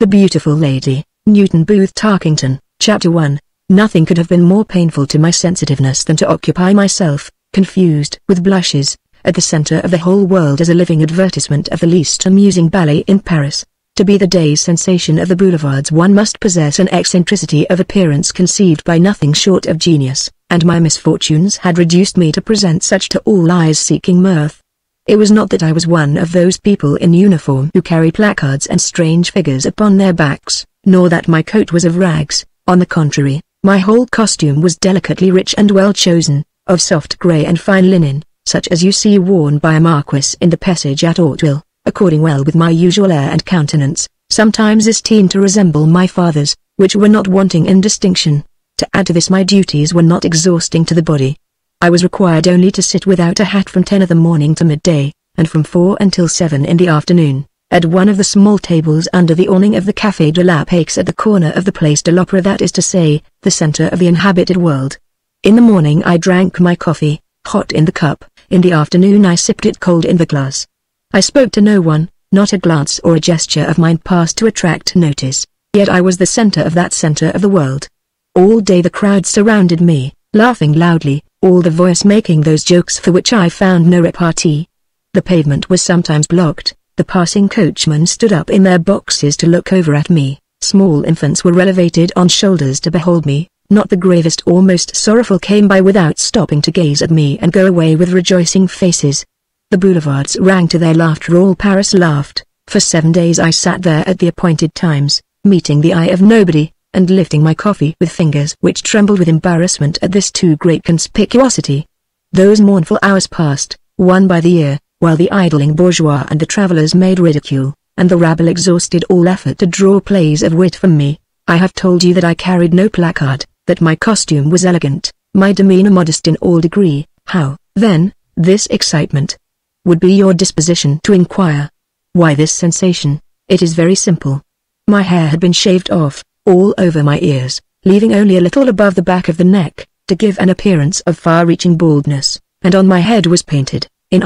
The Beautiful Lady, Newton Booth Tarkington. Chapter 1. Nothing could have been more painful to my sensitiveness than to occupy myself, confused with blushes, at the center of the whole world as a living advertisement of the least amusing ballet in Paris. To be the day's sensation of the boulevards one must possess an eccentricity of appearance conceived by nothing short of genius, and my misfortunes had reduced me to present such to all eyes seeking mirth. It was not that I was one of those people in uniform who carry placards and strange figures upon their backs, nor that my coat was of rags. On the contrary, my whole costume was delicately rich and well chosen, of soft grey and fine linen, such as you see worn by a marquis in the passage at Hauteville, according well with my usual air and countenance, sometimes esteemed to resemble my father's, which were not wanting in distinction. To add to this, my duties were not exhausting to the body. I was required only to sit without a hat from 10 of the morning to midday, and from 4 until 7 in the afternoon, at one of the small tables under the awning of the Café de la Paix at the corner of the Place de l'Opéra, that is to say, the center of the inhabited world. In the morning I drank my coffee, hot in the cup, in the afternoon I sipped it cold in the glass. I spoke to no one, not a glance or a gesture of mine passed to attract notice, yet I was the center of that center of the world. All day the crowd surrounded me, laughing loudly, all the voice making those jokes for which I found no repartee. The pavement was sometimes blocked, the passing coachmen stood up in their boxes to look over at me, small infants were elevated on shoulders to behold me, not the gravest or most sorrowful came by without stopping to gaze at me and go away with rejoicing faces. The boulevards rang to their laughter, all Paris laughed. For 7 days I sat there at the appointed times, meeting the eye of nobody, and lifting my coffee with fingers which trembled with embarrassment at this too great conspicuosity. Those mournful hours passed, one by the year, while the idling bourgeois and the travellers made ridicule, and the rabble exhausted all effort to draw plays of wit from me. I have told you that I carried no placard, that my costume was elegant, my demeanor modest in all degree. How, then, this excitement? Would be your disposition to inquire. Why this sensation? It is very simple. My hair had been shaved off, all over my ears, leaving only a little above the back of the neck, to give an appearance of far-reaching baldness, and on my head was painted, in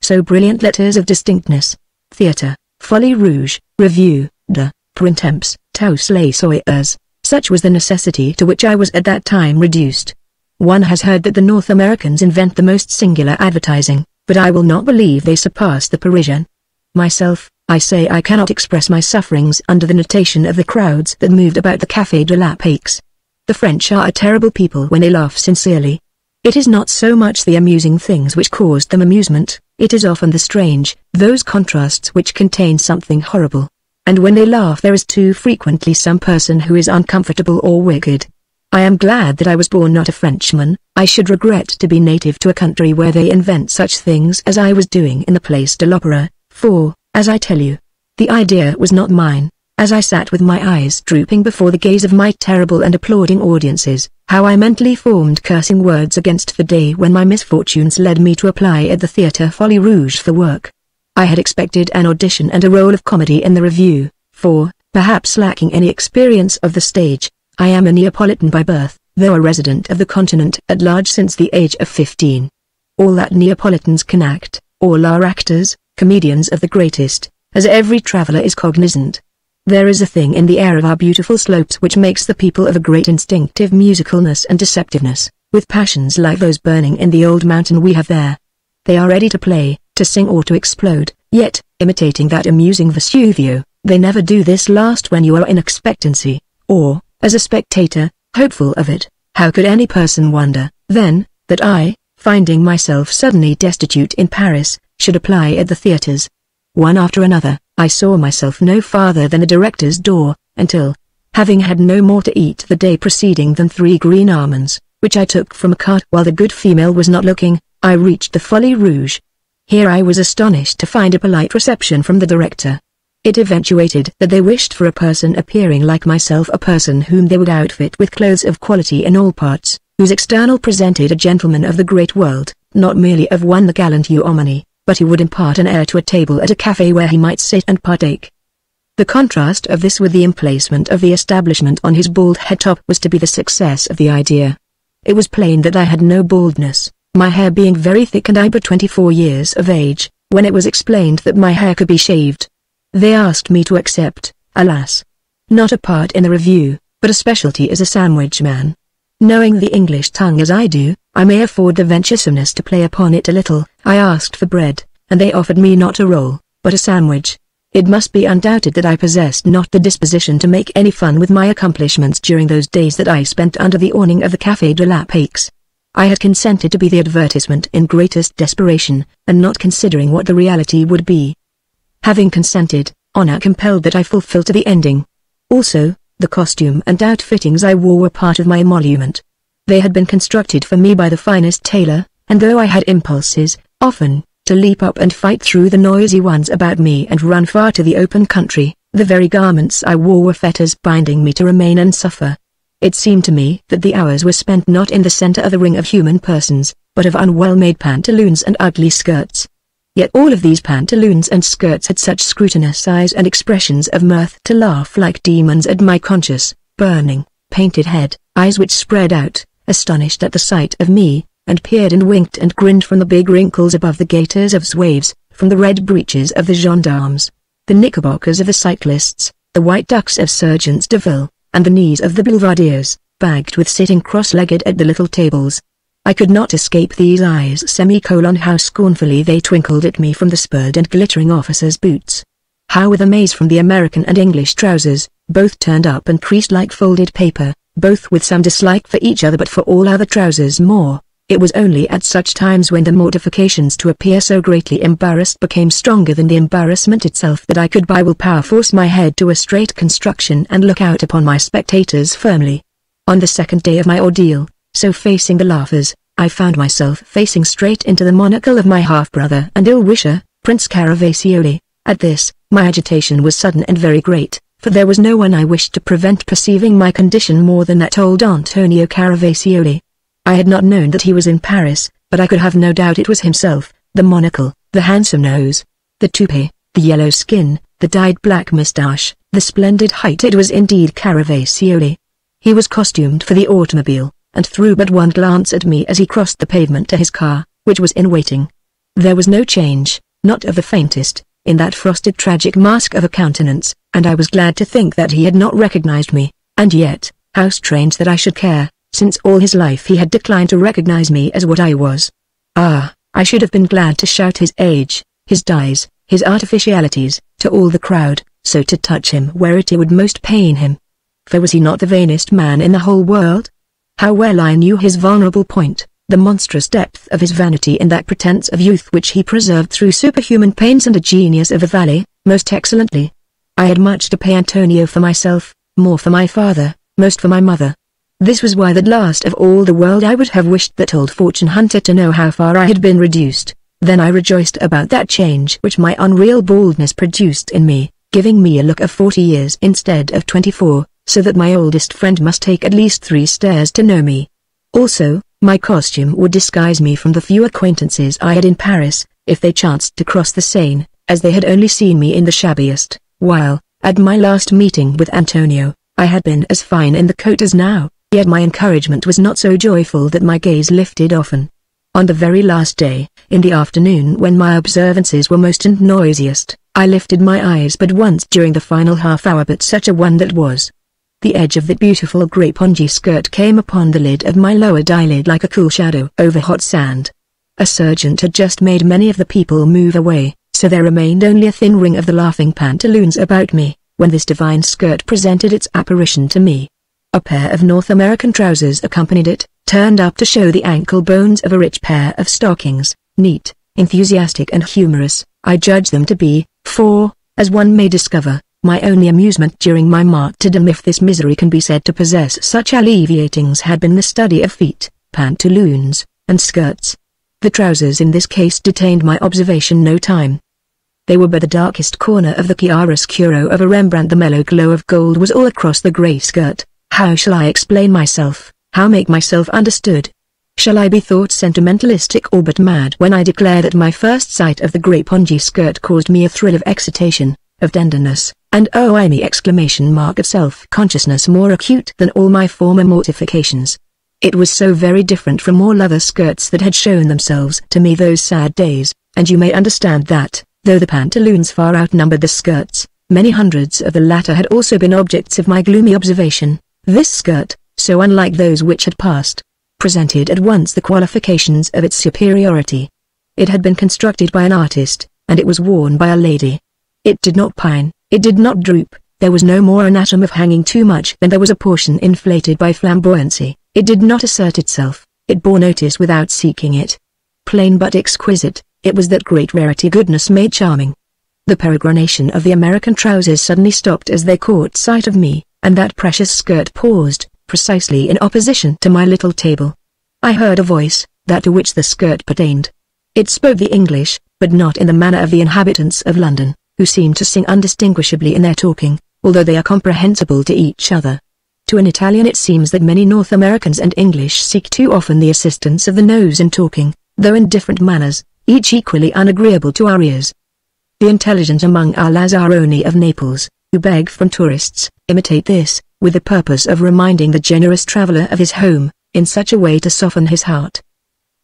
so brilliant letters of distinctness: Theatre, Folie Rouge, Revue de Printemps, tous les soirs. Such was the necessity to which I was at that time reduced. One has heard that the North Americans invent the most singular advertising, but I will not believe they surpass the Parisian. Myself, I say I cannot express my sufferings under the notation of the crowds that moved about the Café de la Paix. The French are a terrible people when they laugh sincerely. It is not so much the amusing things which caused them amusement, it is often the strange, those contrasts which contain something horrible. And when they laugh there is too frequently some person who is uncomfortable or wicked. I am glad that I was born not a Frenchman. I should regret to be native to a country where they invent such things as I was doing in the Place de l'Opéra, for, as I tell you, the idea was not mine. As I sat with my eyes drooping before the gaze of my terrible and applauding audiences, how I mentally formed cursing words against the day when my misfortunes led me to apply at the Theatre Folie Rouge for work. I had expected an audition and a role of comedy in the revue, for, perhaps lacking any experience of the stage, I am a Neapolitan by birth, though a resident of the continent at large since the age of 15. All that Neapolitans can act, all are actors, comedians of the greatest, as every traveller is cognizant. There is a thing in the air of our beautiful slopes which makes the people of a great instinctive musicalness and deceptiveness, with passions like those burning in the old mountain we have there. They are ready to play, to sing or to explode, yet, imitating that amusing Vesuvio, they never do this last when you are in expectancy, or, as a spectator, hopeful of it. How could any person wonder, then, that I, finding myself suddenly destitute in Paris, should apply at the theatres? One after another, I saw myself no farther than the director's door, until, having had no more to eat the day preceding than 3 green almonds, which I took from a cart while the good female was not looking, I reached the Folie Rouge. Here I was astonished to find a polite reception from the director. It eventuated that they wished for a person appearing like myself, a person whom they would outfit with clothes of quality in all parts, whose external presented a gentleman of the great world, not merely of one the gallant Eumony, but who would impart an air to a table at a café where he might sit and partake. The contrast of this with the emplacement of the establishment on his bald head top was to be the success of the idea. It was plain that I had no baldness, my hair being very thick and I but 24 years of age, when it was explained that my hair could be shaved. They asked me to accept, alas. Not a part in the review, but a specialty as a sandwich man. Knowing the English tongue as I do, I may afford the venturesomeness to play upon it a little. I asked for bread, and they offered me not a roll, but a sandwich. It must be undoubted that I possessed not the disposition to make any fun with my accomplishments during those days that I spent under the awning of the Café de la Paix. I had consented to be the advertisement in greatest desperation, and not considering what the reality would be. Having consented, honor compelled that I fulfill to the ending. Also, the costume and outfittings I wore were part of my emolument. They had been constructed for me by the finest tailor, and though I had impulses, often, to leap up and fight through the noisy ones about me and run far to the open country, the very garments I wore were fetters binding me to remain and suffer. It seemed to me that the hours were spent not in the center of the ring of human persons, but of unwell-made pantaloons and ugly skirts. Yet all of these pantaloons and skirts had such scrutinous eyes and expressions of mirth to laugh like demons at my conscious, burning, painted head, eyes which spread out, astonished at the sight of me, and peered and winked and grinned from the big wrinkles above the gaiters of zouaves, from the red breeches of the gendarmes, the knickerbockers of the cyclists, the white ducks of sergeants de ville, and the knees of the boulevardiers, bagged with sitting cross-legged at the little tables. I could not escape these eyes. How scornfully they twinkled at me from the spurred and glittering officers' boots. How with amaze from the American and English trousers, both turned up and creased like folded paper, both with some dislike for each other but for all other trousers more. It was only at such times when the mortifications to appear so greatly embarrassed became stronger than the embarrassment itself that I could by willpower force my head to a straight construction and look out upon my spectators firmly. On the second day of my ordeal, so facing the laughers, I found myself facing straight into the monocle of my half-brother and ill-wisher, Prince Caravacioli. At this, my agitation was sudden and very great, for there was no one I wished to prevent perceiving my condition more than that old Antonio Caravacioli. I had not known that he was in Paris, but I could have no doubt it was himself, the monocle, the handsome nose, the toupee, the yellow skin, the dyed black moustache, the splendid height. It was indeed Caravacioli. He was costumed for the automobile, and threw but one glance at me as he crossed the pavement to his car, which was in waiting. There was no change, not of the faintest, in that frosted tragic mask of a countenance, and I was glad to think that he had not recognized me, and yet, how strange that I should care, since all his life he had declined to recognize me as what I was. Ah, I should have been glad to shout his age, his dyes, his artificialities, to all the crowd, so to touch him where it would most pain him. For was he not the vainest man in the whole world? How well I knew his vulnerable point, the monstrous depth of his vanity in that pretense of youth which he preserved through superhuman pains and a genius of the valley, most excellently. I had much to pay Antonio for myself, more for my father, most for my mother. This was why that last of all the world I would have wished that old fortune hunter to know how far I had been reduced. Then I rejoiced about that change which my unreal baldness produced in me, giving me a look of 40 years instead of 24. So that my oldest friend must take at least 3 stares to know me. Also, my costume would disguise me from the few acquaintances I had in Paris, if they chanced to cross the Seine, as they had only seen me in the shabbiest, while, at my last meeting with Antonio, I had been as fine in the coat as now, yet my encouragement was not so joyful that my gaze lifted often. On the very last day, in the afternoon when my observances were most and noisiest, I lifted my eyes but once during the final half-hour, but such a one that was. The edge of that beautiful grey pongee skirt came upon the lid of my lower eyelid like a cool shadow over hot sand. A sergeant had just made many of the people move away, so there remained only a thin ring of the laughing pantaloons about me, when this divine skirt presented its apparition to me. A pair of North American trousers accompanied it, turned up to show the ankle bones of a rich pair of stockings, neat, enthusiastic and humorous, I judge them to be, for, as one may discover, my only amusement during my martyrdom, if this misery can be said to possess such alleviatings, had been the study of feet, pantaloons, and skirts. The trousers in this case detained my observation no time. They were but the darkest corner of the chiaroscuro of a Rembrandt. The mellow glow of gold was all across the grey skirt. How shall I explain myself, how make myself understood? Shall I be thought sentimentalistic or but mad when I declare that my first sight of the grey pongee skirt caused me a thrill of excitation, of tenderness, and of self-consciousness more acute than all my former mortifications? It was so very different from all other skirts that had shown themselves to me those sad days, and you may understand that, though the pantaloons far outnumbered the skirts, Many hundreds of the latter had also been objects of my gloomy observation. This skirt, so unlike those which had passed, presented at once the qualifications of its superiority. It had been constructed by an artist, and it was worn by a lady. It did not pine, it did not droop, there was no more an atom of hanging too much than there was a portion inflated by flamboyancy. It did not assert itself, it bore notice without seeking it. Plain but exquisite, it was that great rarity goodness made charming. The peregrination of the American trousers suddenly stopped as they caught sight of me, and that precious skirt paused, precisely in opposition to my little table. I heard a voice, that to which the skirt pertained. It spoke the English, but not in the manner of the inhabitants of London, who seem to sing undistinguishably in their talking, although they are comprehensible to each other. To an Italian it seems that many North Americans and English seek too often the assistance of the nose in talking, though in different manners, each equally unagreeable to our ears. The intelligent among our Lazzaroni of Naples, who beg from tourists, imitate this, with the purpose of reminding the generous traveler of his home, in such a way to soften his heart.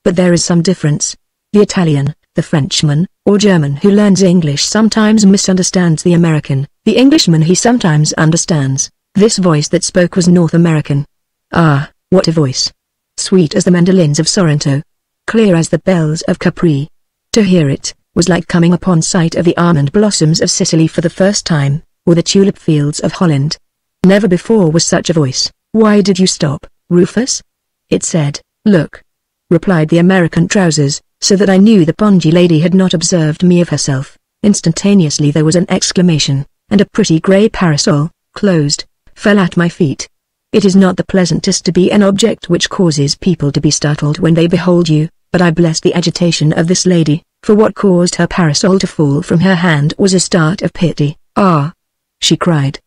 But there is some difference. The Italian, the Frenchman, or German who learns English sometimes misunderstands the American, the Englishman he sometimes understands. This voice that spoke was North American. Ah, what a voice! Sweet as the mandolins of Sorrento. Clear as the bells of Capri. To hear it, was like coming upon sight of the almond blossoms of Sicily for the first time, or the tulip fields of Holland. Never before was such a voice. "Why did you stop, Rufus?" it said. "Look," replied the American trousers, so that I knew the Pongy lady had not observed me of herself. Instantaneously there was an exclamation, and a pretty grey parasol, closed, fell at my feet. It is not the pleasantest to be an object which causes people to be startled when they behold you, but I blessed the agitation of this lady, for what caused her parasol to fall from her hand was a start of pity. "Ah!" she cried.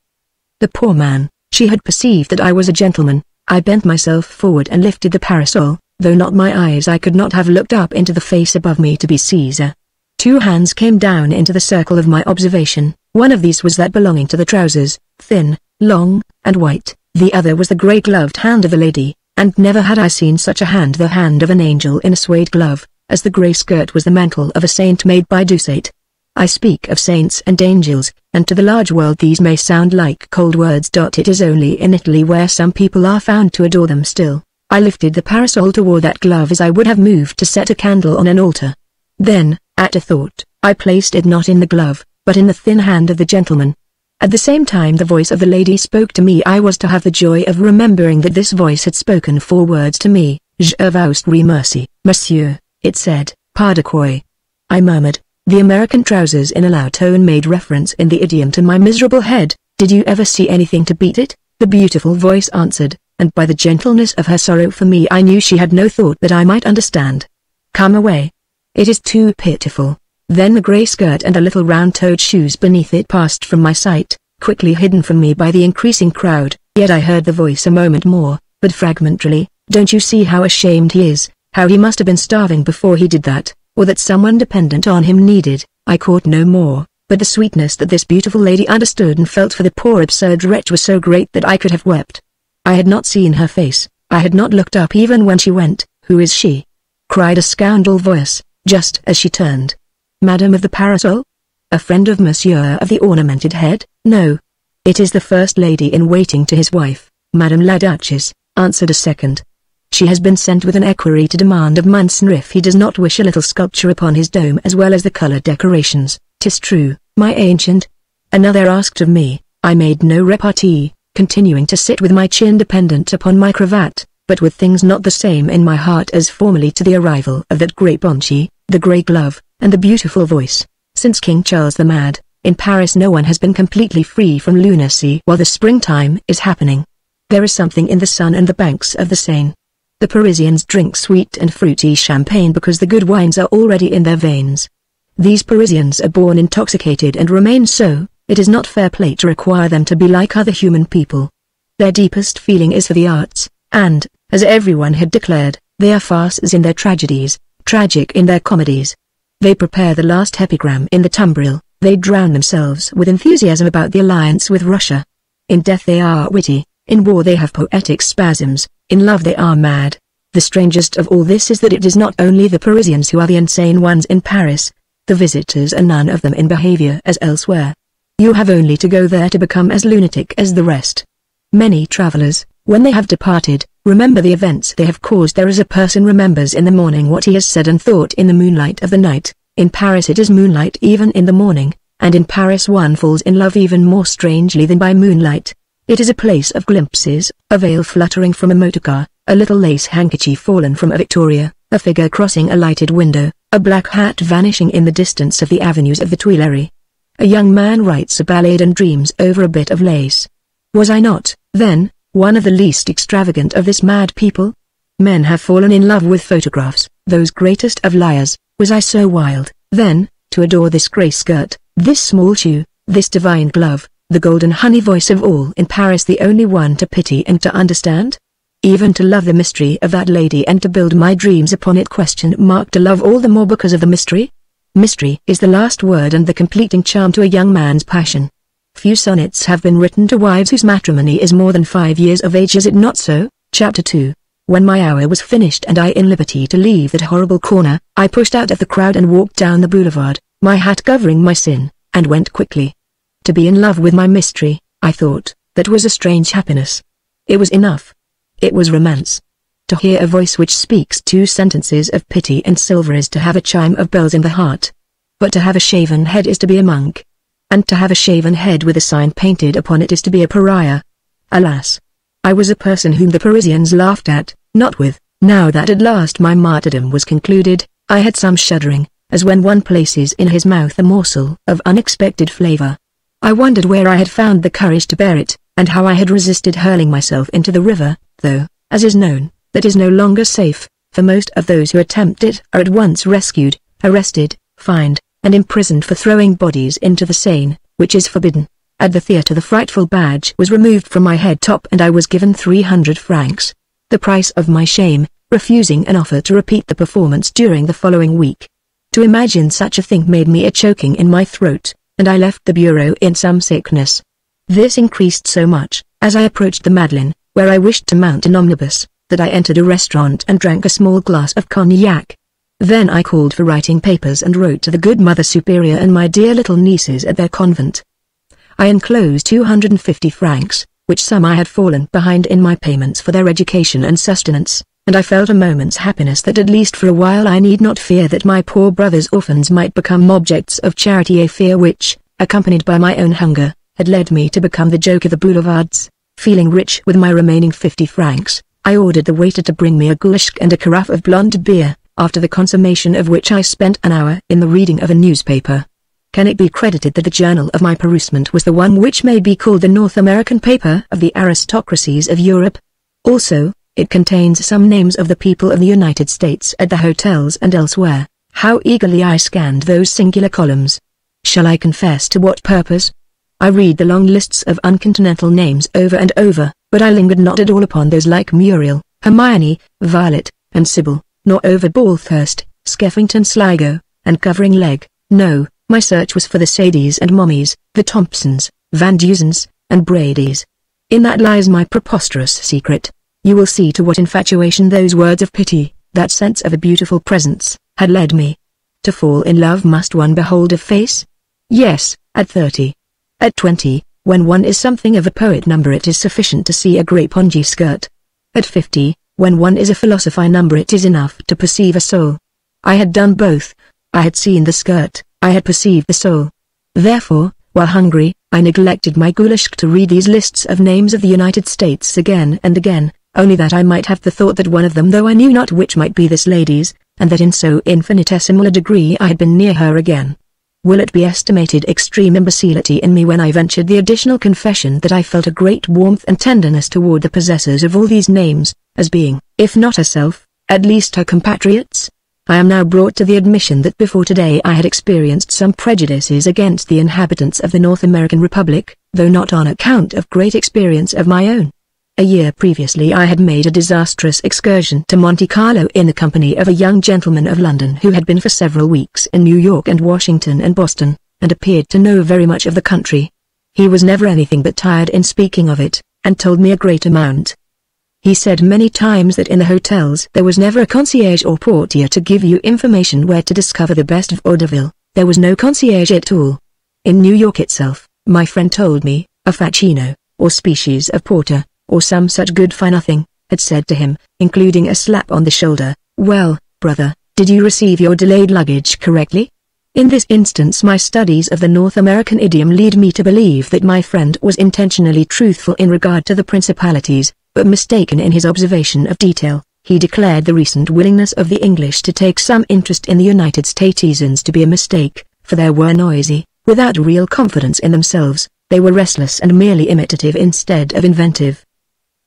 The poor man, she had perceived that I was a gentleman. I bent myself forward and lifted the parasol, though not my eyes I could not have looked up into the face above me to be Caesar. Two hands came down into the circle of my observation. One of these was that belonging to the trousers, thin, long, and white. The other was the grey-gloved hand of the lady, and never had I seen such a hand, the hand of an angel in a suede glove, as the grey skirt was the mantle of a saint made by Doucet. I speak of saints and angels, and to the large world these may sound like cold words. It is only in Italy where some people are found to adore them still. I lifted the parasol toward that glove as I would have moved to set a candle on an altar. Then, at a thought, I placed it not in the glove, but in the thin hand of the gentleman. At the same time the voice of the lady spoke to me. I was to have the joy of remembering that this voice had spoken 4 words to me. "Je vous remercie, monsieur," it said. "Pardon." I murmured. The American trousers in a loud tone made reference in the idiom to my miserable head. "Did you ever see anything to beat it?" the beautiful voice answered, and by the gentleness of her sorrow for me I knew she had no thought that I might understand. "Come away. It is too pitiful." Then the grey skirt and the little round-toed shoes beneath it passed from my sight, quickly hidden from me by the increasing crowd. Yet I heard the voice a moment more, but fragmentarily. "Don't you see how ashamed he is, how he must have been starving before he did that, or that someone dependent on him needed?" I caught no more, but the sweetness that this beautiful lady understood and felt for the poor absurd wretch was so great that I could have wept. I had not seen her face, I had not looked up even when she went. "Who is she?" cried a scoundrel voice, just as she turned. "Madame of the parasol? A friend of Monsieur of the ornamented head?" "No. It is the first lady in waiting to his wife, Madame la Duchess," answered a second. "She has been sent with an equerry to demand of Munson if he does not wish a little sculpture upon his dome as well as the colored decorations." "'Tis true, my ancient." Another asked of me. I made no repartee, continuing to sit with my chin dependent upon my cravat, but with things not the same in my heart as formerly to the arrival of that grey ponchi, the grey glove, and the beautiful voice. Since King Charles the Mad, in Paris no one has been completely free from lunacy while the springtime is happening. There is something in the sun and the banks of the Seine. The Parisians drink sweet and fruity champagne because the good wines are already in their veins. These Parisians are born intoxicated and remain so. It is not fair play to require them to be like other human people. Their deepest feeling is for the arts, and, as everyone had declared, they are farces in their tragedies, tragic in their comedies. They prepare the last epigram in the tumbril, they drown themselves with enthusiasm about the alliance with Russia. In death they are witty, in war they have poetic spasms, in love they are mad. The strangest of all this is that it is not only the Parisians who are the insane ones in Paris. The visitors are none of them in behavior as elsewhere. You have only to go there to become as lunatic as the rest. Many travelers, when they have departed, remember the events they have caused. There is a person remembers in the morning what he has said and thought in the moonlight of the night. In Paris it is moonlight even in the morning, and in Paris one falls in love even more strangely than by moonlight. It is a place of glimpses, a veil fluttering from a motorcar, a little lace handkerchief fallen from a Victoria, a figure crossing a lighted window, a black hat vanishing in the distance of the avenues of the Tuileries. A young man writes a ballad and dreams over a bit of lace. Was I not, then, one of the least extravagant of this mad people? Men have fallen in love with photographs, those greatest of liars. Was I so wild, then, to adore this grey skirt, this small shoe, this divine glove, the golden honey voice of all in Paris, the only one to pity and to understand? Even to love the mystery of that lady and to build my dreams upon it? To love all the more because of the mystery? Mystery is the last word and the completing charm to a young man's passion. Few sonnets have been written to wives whose matrimony is more than 5 years of age, is it not so? Chapter 2. When my hour was finished and I in liberty to leave that horrible corner, I pushed out of the crowd and walked down the boulevard, my hat covering my sin, and went quickly. To be in love with my mystery, I thought, that was a strange happiness. It was enough. It was romance. To hear a voice which speaks 2 sentences of pity and silver is to have a chime of bells in the heart. But to have a shaven head is to be a monk. And to have a shaven head with a sign painted upon it is to be a pariah. Alas! I was a person whom the Parisians laughed at, not with. Now that at last my martyrdom was concluded, I had some shuddering, as when one places in his mouth a morsel of unexpected flavor. I wondered where I had found the courage to bear it, and how I had resisted hurling myself into the river, though, as is known, that is no longer safe, for most of those who attempt it are at once rescued, arrested, fined, and imprisoned for throwing bodies into the Seine, which is forbidden. At the theatre the frightful badge was removed from my head top and I was given 300 francs. The price of my shame, refusing an offer to repeat the performance during the following week. To imagine such a thing made me a choking in my throat, and I left the bureau in some sickness. This increased so much, as I approached the Madeleine, where I wished to mount an omnibus, that I entered a restaurant and drank a small glass of cognac. Then I called for writing papers and wrote to the good Mother Superior and my dear little nieces at their convent. I enclosed 250 francs, which sum I had fallen behind in my payments for their education and sustenance, and I felt a moment's happiness that at least for a while I need not fear that my poor brother's orphans might become objects of charity, a fear which, accompanied by my own hunger, had led me to become the joke of the boulevards. Feeling rich with my remaining 50 francs, I ordered the waiter to bring me a goulash and a carafe of blonde beer, after the consummation of which I spent an hour in the reading of a newspaper. Can it be credited that the journal of my perusement was the one which may be called the North American paper of the aristocracies of Europe? Also, it contains some names of the people of the United States at the hotels and elsewhere. How eagerly I scanned those singular columns! Shall I confess to what purpose? I read the long lists of uncontinental names over and over, but I lingered not at all upon those like Muriel, Hermione, Violet, and Sybil, nor over Bathurst, Skeffington, Sligo, and Covering Leg. No, my search was for the Sadies and Mommies, the Thompsons, Van Duzens, and Bradys. In that lies my preposterous secret. You will see to what infatuation those words of pity, that sense of a beautiful presence, had led me. To fall in love must one behold a face? Yes, at 30. At 20, when one is something of a poet number, it is sufficient to see a grey pongee skirt. At 50, when one is a philosopher number, it is enough to perceive a soul. I had done both. I had seen the skirt, I had perceived the soul. Therefore, while hungry, I neglected my goulash to read these lists of names of the United States again and again, only that I might have the thought that one of them, though I knew not which, might be this lady's, and that in so infinitesimal a degree I had been near her again. Will it be estimated extreme imbecility in me when I ventured the additional confession that I felt a great warmth and tenderness toward the possessors of all these names, as being, if not herself, at least her compatriots? I am now brought to the admission that before today I had experienced some prejudices against the inhabitants of the North American Republic, though not on account of great experience of my own. A year previously I had made a disastrous excursion to Monte Carlo in the company of a young gentleman of London who had been for several weeks in New York and Washington and Boston, and appeared to know very much of the country. He was never anything but tired in speaking of it, and told me a great amount. He said many times that in the hotels there was never a concierge or portier to give you information where to discover the best of vaudeville. There was no concierge at all. In New York itself, My friend told me, a facchino, or species of porter, or some such good-for-nothing, had said to him, including a slap on the shoulder, "Well, brother, did you receive your delayed luggage correctly?" In this instance my studies of the North American idiom lead me to believe that my friend was intentionally truthful in regard to the principalities, but mistaken in his observation of detail. He declared the recent willingness of the English to take some interest in the United Statesans to be a mistake, for they were noisy, without real confidence in themselves, they were restless and merely imitative instead of inventive.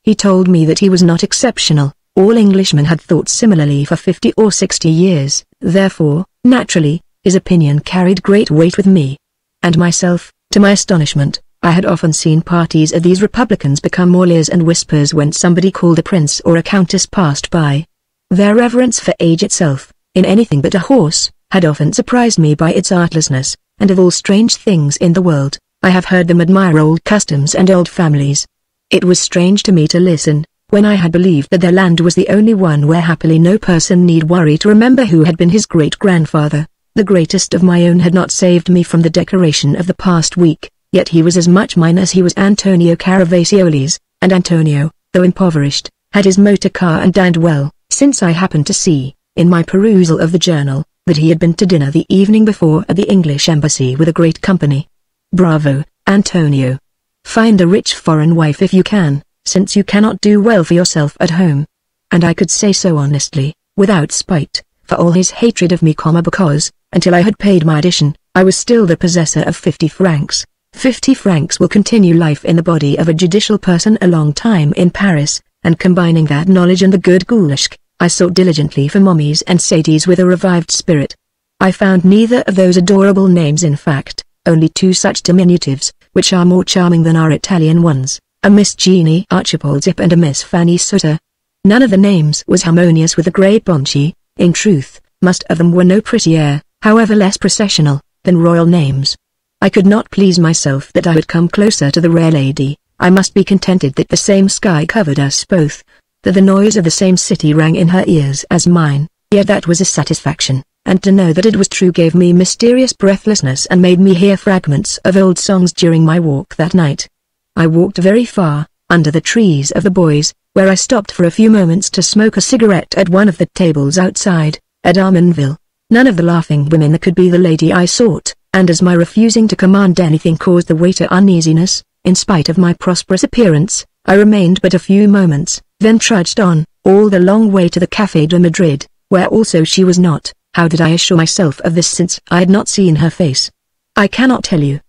He told me that he was not exceptional, all Englishmen had thought similarly for 50 or 60 years, therefore, naturally, his opinion carried great weight with me. And myself, to my astonishment, I had often seen parties of these Republicans become more leers and whispers when somebody called a prince or a countess passed by. Their reverence for age itself, in anything but a horse, had often surprised me by its artlessness, and of all strange things in the world, I have heard them admire old customs and old families. It was strange to me to listen, when I had believed that their land was the only one where happily no person need worry to remember who had been his great-grandfather. The greatest of my own had not saved me from the decoration of the past week, yet he was as much mine as he was Antonio Caravacioli's, and Antonio, though impoverished, had his motor car and dined well, since I happened to see, in my perusal of the journal, that he had been to dinner the evening before at the English embassy with a great company. Bravo, Antonio! Find a rich foreign wife if you can, since you cannot do well for yourself at home. And I could say so honestly, without spite, for all his hatred of me, because, until I had paid my addition, I was still the possessor of 50 francs. 50 francs will continue life in the body of a judicial person a long time in Paris, and combining that knowledge and the good goulash, I sought diligently for mommies and sadies with a revived spirit. I found neither of those adorable names, in fact, only two such diminutives, which are more charming than our Italian ones, a Miss Jeannie Archibald Zip and a Miss Fanny Sutter. None of the names was harmonious with the grey Bonchi. In truth, most of them were no prettier, however less processional, than royal names. I could not please myself that I had come closer to the rare lady. I must be contented that the same sky covered us both, that the noise of the same city rang in her ears as mine, yet that was a satisfaction, and to know that it was true gave me mysterious breathlessness and made me hear fragments of old songs during my walk that night. I walked very far, under the trees of the boys, where I stopped for a few moments to smoke a cigarette at one of the tables outside, at Armenville. None of the laughing women could be the lady I sought, and as my refusing to command anything caused the waiter uneasiness, in spite of my prosperous appearance, I remained but a few moments, then trudged on, all the long way to the Café de Madrid, where also she was not. How did I assure myself of this since I had not seen her face? I cannot tell you.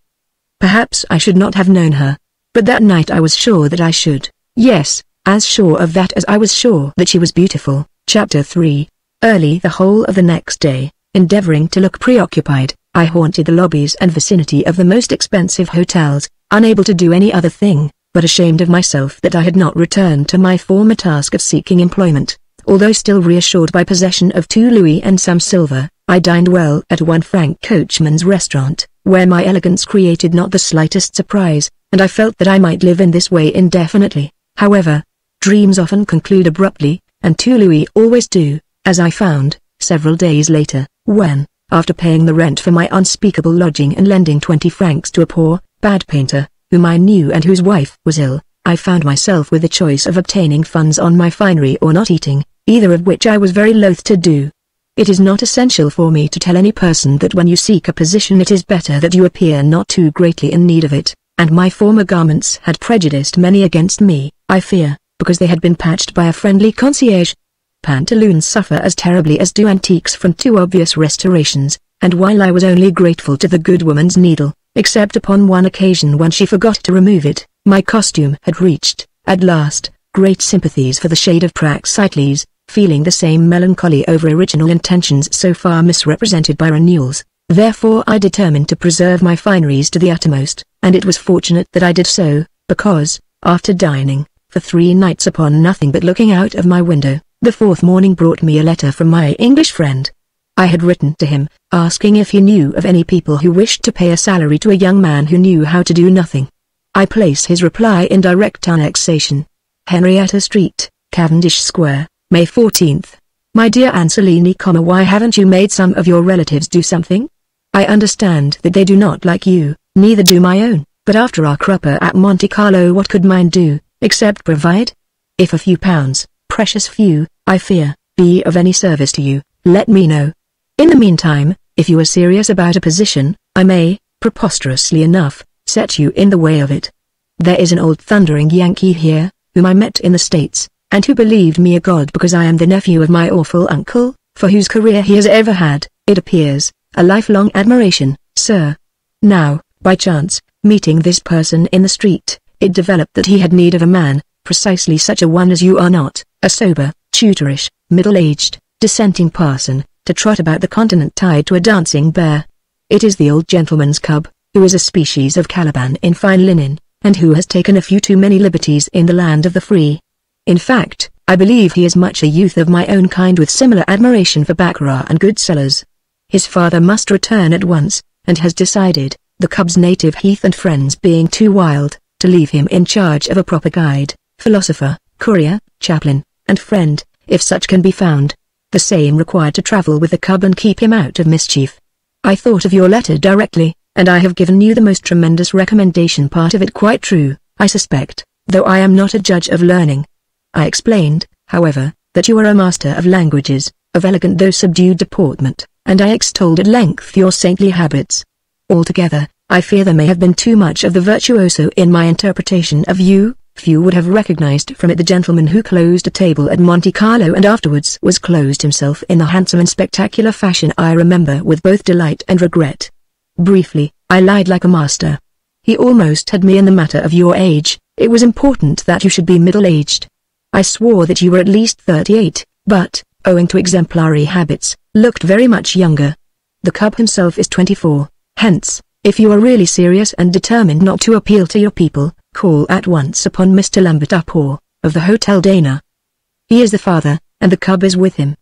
Perhaps I should not have known her, but that night I was sure that I should, yes, as sure of that as I was sure that she was beautiful. Chapter 3. Early the whole of the next day, endeavoring to look preoccupied, I haunted the lobbies and vicinity of the most expensive hotels, unable to do any other thing, but ashamed of myself that I had not returned to my former task of seeking employment. Although still reassured by possession of 2 louis and some silver, I dined well at 1 franc coachman's restaurant, where my elegance created not the slightest surprise, and I felt that I might live in this way indefinitely. However, dreams often conclude abruptly, and 2 louis always do, as I found, several days later, when, after paying the rent for my unspeakable lodging and lending 20 francs to a poor, bad painter, whom I knew and whose wife was ill, I found myself with the choice of obtaining funds on my finery or not eating, either of which I was very loath to do. It is not essential for me to tell any person that when you seek a position it is better that you appear not too greatly in need of it, and my former garments had prejudiced many against me, I fear, because they had been patched by a friendly concierge. Pantaloons suffer as terribly as do antiques from too obvious restorations, and while I was only grateful to the good woman's needle, except upon one occasion when she forgot to remove it, my costume had reached, at last, great sympathies for the shade of Praxiteles, feeling the same melancholy over original intentions so far misrepresented by renewals. Therefore I determined to preserve my fineries to the uttermost, and it was fortunate that I did so, because, after dining, for 3 nights upon nothing but looking out of my window, the 4th morning brought me a letter from my English friend. I had written to him, asking if he knew of any people who wished to pay a salary to a young man who knew how to do nothing. I place his reply in direct annexation. Henrietta Street, Cavendish Square, May 14th. My dear Anselini, why haven't you made some of your relatives do something? I understand that they do not like you, neither do my own, but after our crupper at Monte Carlo, what could mine do, except provide? If a few pounds, precious few, I fear, be of any service to you, let me know. In the meantime, if you are serious about a position, I may, preposterously enough, set you in the way of it. There is an old thundering Yankee here, whom I met in the States, and who believed me a god because I am the nephew of my awful uncle, for whose career he has ever had, it appears, a lifelong admiration, sir. Now, by chance, meeting this person in the street, it developed that he had need of a man, precisely such a one as you are not, a sober, tutorish, middle-aged, dissenting parson, to trot about the continent tied to a dancing bear. It is the old gentleman's cub, who is a species of Caliban in fine linen, and who has taken a few too many liberties in the land of the free. In fact, I believe he is much a youth of my own kind with similar admiration for baccarat and good cellars. His father must return at once, and has decided, the cub's native heath and friends being too wild, to leave him in charge of a proper guide, philosopher, courier, chaplain, and friend, if such can be found. The same required to travel with the cub and keep him out of mischief. I thought of your letter directly, and I have given you the most tremendous recommendation, part of it quite true, I suspect, though I am not a judge of learning. I explained, however, that you are a master of languages, of elegant though subdued deportment, and I extolled at length your saintly habits. Altogether, I fear there may have been too much of the virtuoso in my interpretation of you. Few would have recognized from it the gentleman who closed a table at Monte Carlo and afterwards was closed himself in the handsome and spectacular fashion I remember with both delight and regret. Briefly, I lied like a master. He almost had me in the matter of your age. It was important that you should be middle-aged. I swore that you were at least 38, but, owing to exemplary habits, looked very much younger. The cub himself is 24. Hence, if you are really serious and determined not to appeal to your people, call at once upon Mr. Lambert Upor, of the Hotel Dana. He is the father, and the cub is with him.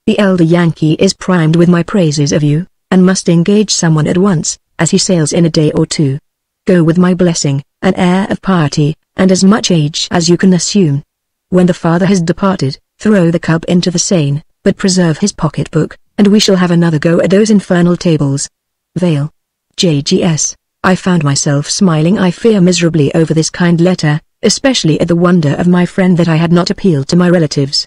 The elder Yankee is primed with my praises of you, and must engage someone at once, as he sails in a day or two. Go with my blessing, an air of piety, and as much age as you can assume. When the father has departed, throw the cub into the Seine, but preserve his pocket-book, and we shall have another go at those infernal tables. Vale. JGS. I found myself smiling I fear miserably over this kind letter, especially at the wonder of my friend that I had not appealed to my relatives.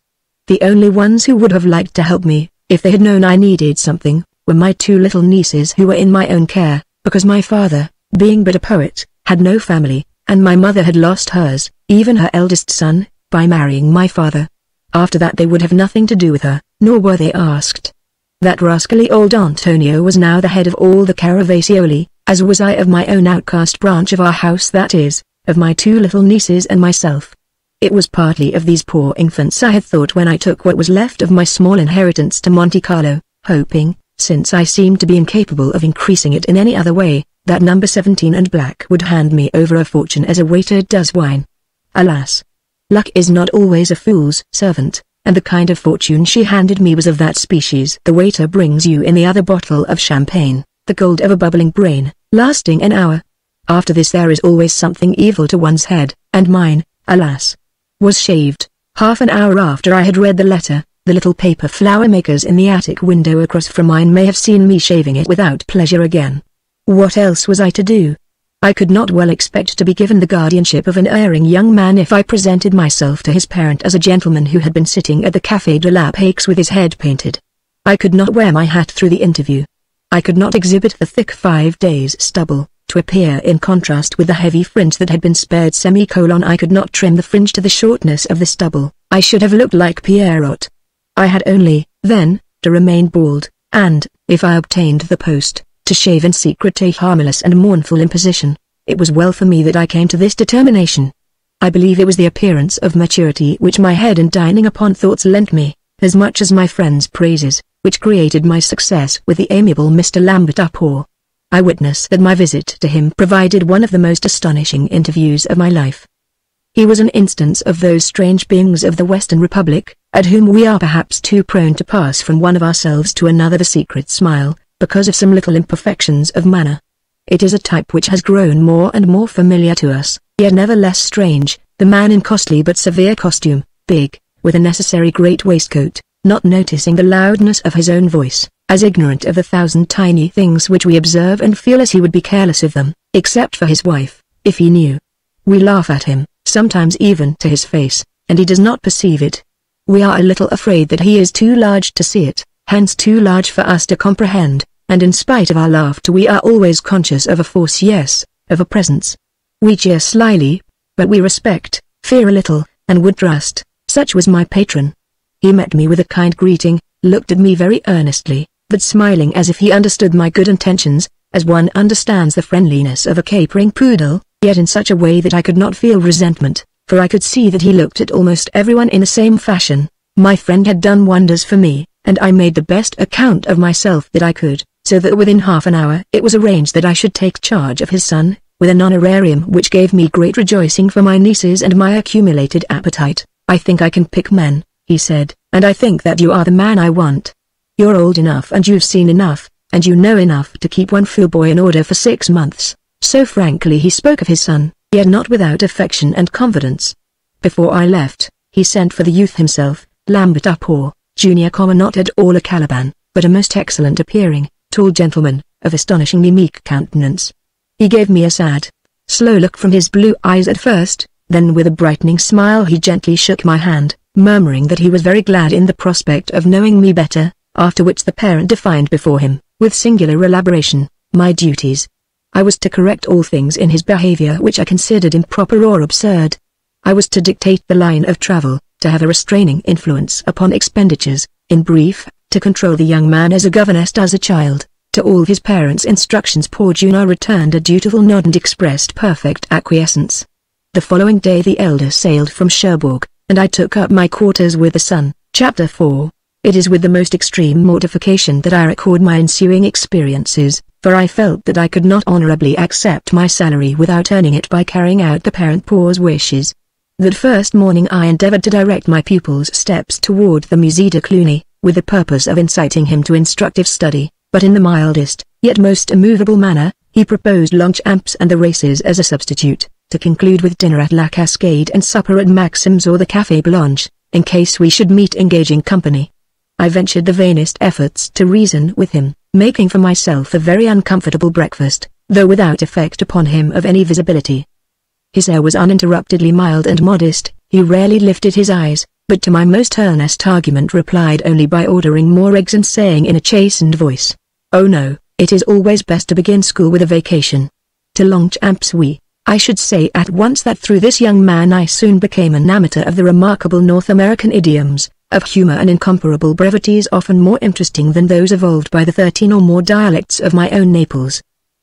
The only ones who would have liked to help me, if they had known I needed something, were my two little nieces who were in my own care, because my father, being but a poet, had no family, and my mother had lost hers, even her eldest son, by marrying my father. After that they would have nothing to do with her, nor were they asked. That rascally old Antonio was now the head of all the Caravacioli, as was I of my own outcast branch of our house, that is, of my two little nieces and myself. It was partly of these poor infants I had thought when I took what was left of my small inheritance to Monte Carlo, hoping, since I seemed to be incapable of increasing it in any other way, that number 17 and Black would hand me over a fortune as a waiter does wine. Alas! Luck is not always a fool's servant, and the kind of fortune she handed me was of that species the waiter brings you in the other bottle of champagne, the gold of a bubbling brain, lasting an hour. After this there is always something evil to one's head, and mine, alas, was shaved. Half an hour after I had read the letter, the little paper flower makers in the attic window across from mine may have seen me shaving it without pleasure again. What else was I to do? I could not well expect to be given the guardianship of an erring young man if I presented myself to his parent as a gentleman who had been sitting at the Café de la Paix with his head painted. I could not wear my hat through the interview. I could not exhibit the thick 5 days stubble, to appear in contrast with the heavy fringe that had been spared. I could not trim the fringe to the shortness of the stubble. I should have looked like Pierrot. I had only, then, to remain bald, and, if I obtained the post, to shave in secret, a harmless and mournful imposition. It was well for me that I came to this determination. I believe it was the appearance of maturity which my head and dining upon thoughts lent me, as much as my friends' praises, which created my success with the amiable Mr. Lambert Upor. I witness that my visit to him provided one of the most astonishing interviews of my life. He was an instance of those strange beings of the Western Republic, at whom we are perhaps too prone to pass from one of ourselves to another the secret smile, because of some little imperfections of manner. It is a type which has grown more and more familiar to us, yet never less strange, the man in costly but severe costume, big, with a necessary great waistcoat, not noticing the loudness of his own voice, as ignorant of the thousand tiny things which we observe and feel as he would be careless of them, except for his wife, if he knew. We laugh at him, sometimes even to his face, and he does not perceive it. We are a little afraid that he is too large to see it, hence too large for us to comprehend, and in spite of our laughter we are always conscious of a force, yes, of a presence. We jeer slyly, but we respect, fear a little, and would trust. Such was my patron. He met me with a kind greeting, looked at me very earnestly, but smiling as if he understood my good intentions, as one understands the friendliness of a capering poodle, yet in such a way that I could not feel resentment, for I could see that he looked at almost everyone in the same fashion. My friend had done wonders for me, and I made the best account of myself that I could, so that within half an hour it was arranged that I should take charge of his son, with an honorarium which gave me great rejoicing for my nieces and my accumulated appetite. "I think I can pick men," he said, "and I think that you are the man I want. You're old enough and you've seen enough, and you know enough to keep one fool boy in order for 6 months." So frankly he spoke of his son, yet not without affection and confidence. Before I left, he sent for the youth himself, Lambert Upor, Junior, not at all a Caliban, but a most excellent appearing, tall gentleman, of astonishingly meek countenance. He gave me a sad, slow look from his blue eyes at first, then with a brightening smile he gently shook my hand, murmuring that he was very glad in the prospect of knowing me better, after which the parent defined before him, with singular elaboration, my duties. I was to correct all things in his behavior which I considered improper or absurd. I was to dictate the line of travel, to have a restraining influence upon expenditures, in brief, to control the young man as a governess does a child. To all his parents' instructions poor Juno returned a dutiful nod and expressed perfect acquiescence. The following day the elder sailed from Cherbourg, and I took up my quarters with the son. Chapter 4. It is with the most extreme mortification that I record my ensuing experiences, for I felt that I could not honorably accept my salary without earning it by carrying out the parent poor's wishes. That first morning I endeavored to direct my pupil's steps toward the Musée de Cluny, with the purpose of inciting him to instructive study, but in the mildest, yet most immovable manner. He proposed Longchamps and the races as a substitute, to conclude with dinner at La Cascade and supper at Maxim's or the Café Blanche, in case we should meet engaging company. I ventured the vainest efforts to reason with him, making for myself a very uncomfortable breakfast, though without effect upon him of any visibility. His air was uninterruptedly mild and modest, he rarely lifted his eyes, but to my most earnest argument replied only by ordering more eggs and saying in a chastened voice, "Oh no, it is always best to begin school with a vacation." To Longchamps I should say at once that through this young man I soon became an amateur of the remarkable North American idioms, of humor and incomparable brevities often more interesting than those evolved by the 13 or more dialects of my own Naples.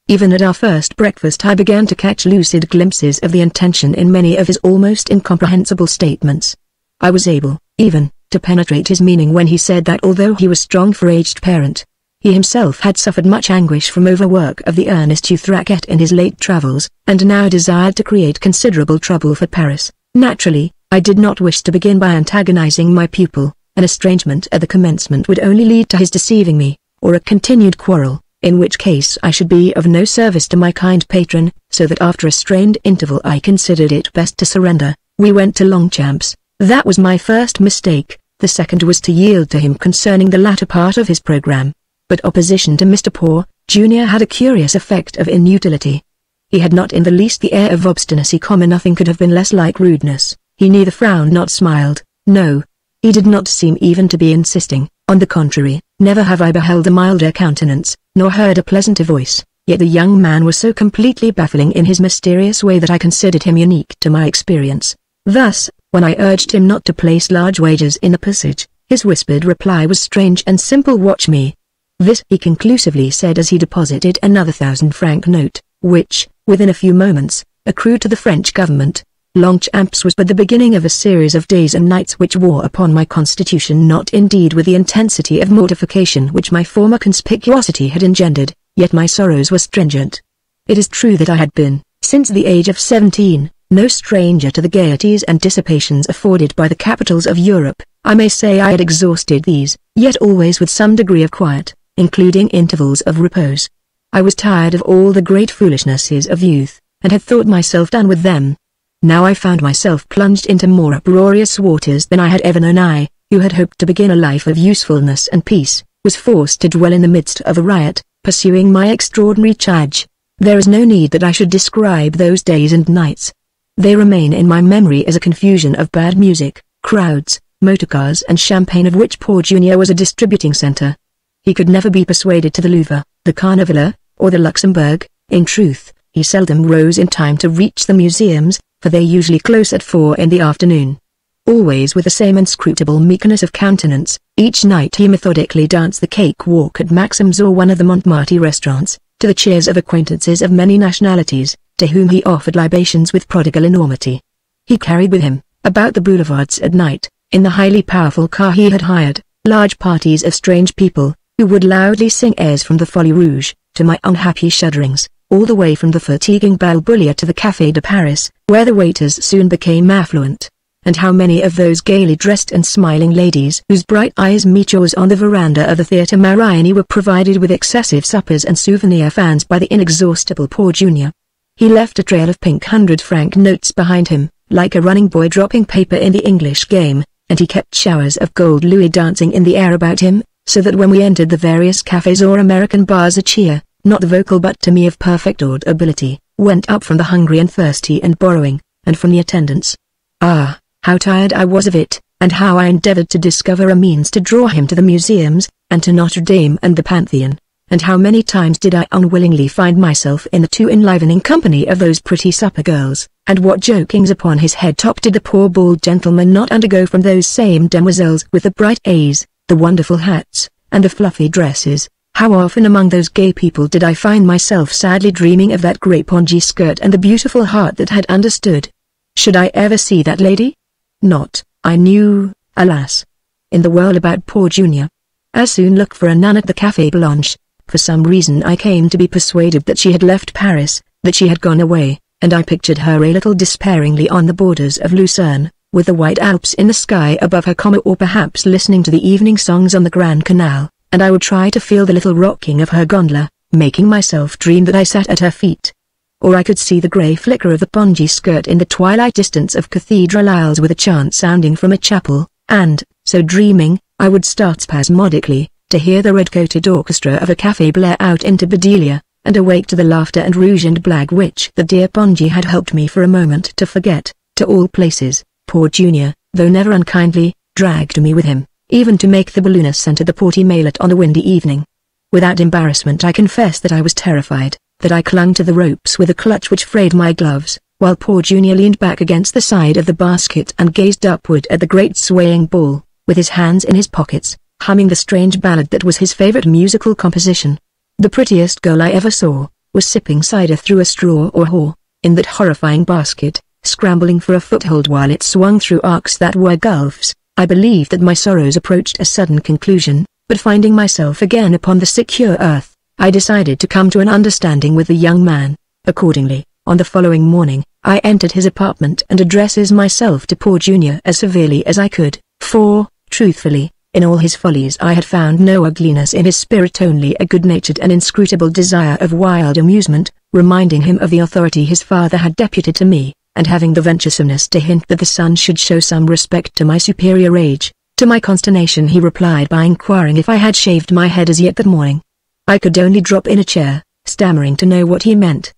Even at our first breakfast I began to catch lucid glimpses of the intention in many of his almost incomprehensible statements. I was able, even, to penetrate his meaning when he said that although he was strong for aged parent, he himself had suffered much anguish from overwork of the earnest youth racket in his late travels, and now desired to create considerable trouble for Paris. Naturally, I did not wish to begin by antagonizing my pupil. An estrangement at the commencement would only lead to his deceiving me, or a continued quarrel, in which case I should be of no service to my kind patron, so that after a strained interval I considered it best to surrender. We went to Longchamps. That was my first mistake. The second was to yield to him concerning the latter part of his program. But opposition to Mr. Poor, Jr. had a curious effect of inutility. He had not in the least the air of obstinacy. Nothing could have been less like rudeness. He neither frowned nor smiled. No, he did not seem even to be insisting. On the contrary, never have I beheld a milder countenance, nor heard a pleasanter voice. Yet the young man was so completely baffling in his mysterious way that I considered him unique to my experience. Thus, when I urged him not to place large wagers in the passage, his whispered reply was strange and simple: "Watch me." This he conclusively said as he deposited another 1,000-franc note, which, within a few moments, accrued to the French government. Longchamps was but the beginning of a series of days and nights which wore upon my constitution, not indeed with the intensity of mortification which my former conspicuosity had engendered, yet my sorrows were stringent. It is true that I had been, since the age of 17, no stranger to the gaieties and dissipations afforded by the capitals of Europe. I may say I had exhausted these, yet always with some degree of quiet, including intervals of repose. I was tired of all the great foolishnesses of youth, and had thought myself done with them. Now I found myself plunged into more uproarious waters than I had ever known. I, who had hoped to begin a life of usefulness and peace, was forced to dwell in the midst of a riot, pursuing my extraordinary charge. There is no need that I should describe those days and nights. They remain in my memory as a confusion of bad music, crowds, motorcars and champagne, of which poor Junior was a distributing center. He could never be persuaded to the Louvre, the Carnavalet, or the Luxembourg. In truth, he seldom rose in time to reach the museums, for they usually close at 4 in the afternoon. Always with the same inscrutable meekness of countenance, each night he methodically danced the cake-walk at Maxim's or one of the Montmartre restaurants, to the cheers of acquaintances of many nationalities, to whom he offered libations with prodigal enormity. He carried with him, about the boulevards at night, in the highly powerful car he had hired, large parties of strange people, who would loudly sing airs from the Folie Rouge, to my unhappy shudderings, all the way from the fatiguing Bal Bullier to the Café de Paris, where the waiters soon became affluent. And how many of those gaily dressed and smiling ladies whose bright eyes met yours on the veranda of the Theatre Mariani were provided with excessive suppers and souvenir fans by the inexhaustible poor Junior. He left a trail of pink 100-franc notes behind him, like a running boy dropping paper in the English game, and he kept showers of gold louis dancing in the air about him, so that when we entered the various cafes or American bars a cheer, not vocal but to me of perfect audibility, went up from the hungry and thirsty and borrowing, and from the attendants. Ah, how tired I was of it, and how I endeavored to discover a means to draw him to the museums, and to Notre Dame and the Pantheon, and how many times did I unwillingly find myself in the too enlivening company of those pretty supper girls, and what jokings upon his head top did the poor bald gentleman not undergo from those same demoiselles with the bright A's, the wonderful hats, and the fluffy dresses. How often among those gay people did I find myself sadly dreaming of that grey pongee skirt and the beautiful heart that had understood. Should I ever see that lady? Not, I knew, alas. In the whirl about poor Junior. As soon look for a nun at the Café Blanche. For some reason I came to be persuaded that she had left Paris, that she had gone away, and I pictured her a little despairingly on the borders of Lucerne, with the white Alps in the sky above her, or perhaps listening to the evening songs on the Grand Canal, and I would try to feel the little rocking of her gondola, making myself dream that I sat at her feet. Or I could see the grey flicker of the pongee skirt in the twilight distance of cathedral aisles with a chant sounding from a chapel, and, so dreaming, I would start spasmodically, to hear the red-coated orchestra of a café blare out into Bedelia, and awake to the laughter and rouge and blague which the dear pongee had helped me for a moment to forget. To all places, poor Junior, though never unkindly, dragged me with him, even to make the balloonist enter the Porte Maillot on a windy evening. Without embarrassment I confess that I was terrified, that I clung to the ropes with a clutch which frayed my gloves, while poor Junior leaned back against the side of the basket and gazed upward at the great swaying ball, with his hands in his pockets, humming the strange ballad that was his favorite musical composition. The prettiest girl I ever saw, was sipping cider through a straw or haw, in that horrifying basket, scrambling for a foothold while it swung through arcs that were gulfs. I believed that my sorrows approached a sudden conclusion, but finding myself again upon the secure earth, I decided to come to an understanding with the young man. Accordingly, on the following morning, I entered his apartment and addresses myself to poor Junior as severely as I could, for, truthfully, in all his follies I had found no ugliness in his spirit, only a good-natured and inscrutable desire of wild amusement, reminding him of the authority his father had deputed to me, and having the venturesomeness to hint that the son should show some respect to my superior age. To my consternation he replied by inquiring if I had shaved my head as yet that morning. I could only drop in a chair, stammering to know what he meant.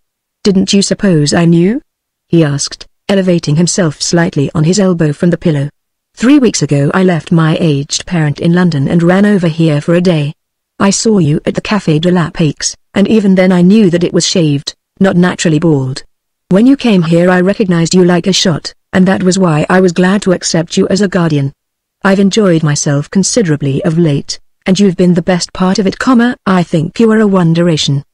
"Didn't you suppose I knew?" he asked, elevating himself slightly on his elbow from the pillow. 3 weeks ago I left my aged parent in London and ran over here for a day. I saw you at the Café de la Paix, and even then I knew that it was shaved, not naturally bald. When you came here I recognized you like a shot, and that was why I was glad to accept you as a guardian. I've enjoyed myself considerably of late, and you've been the best part of it, I think you are a wonderation.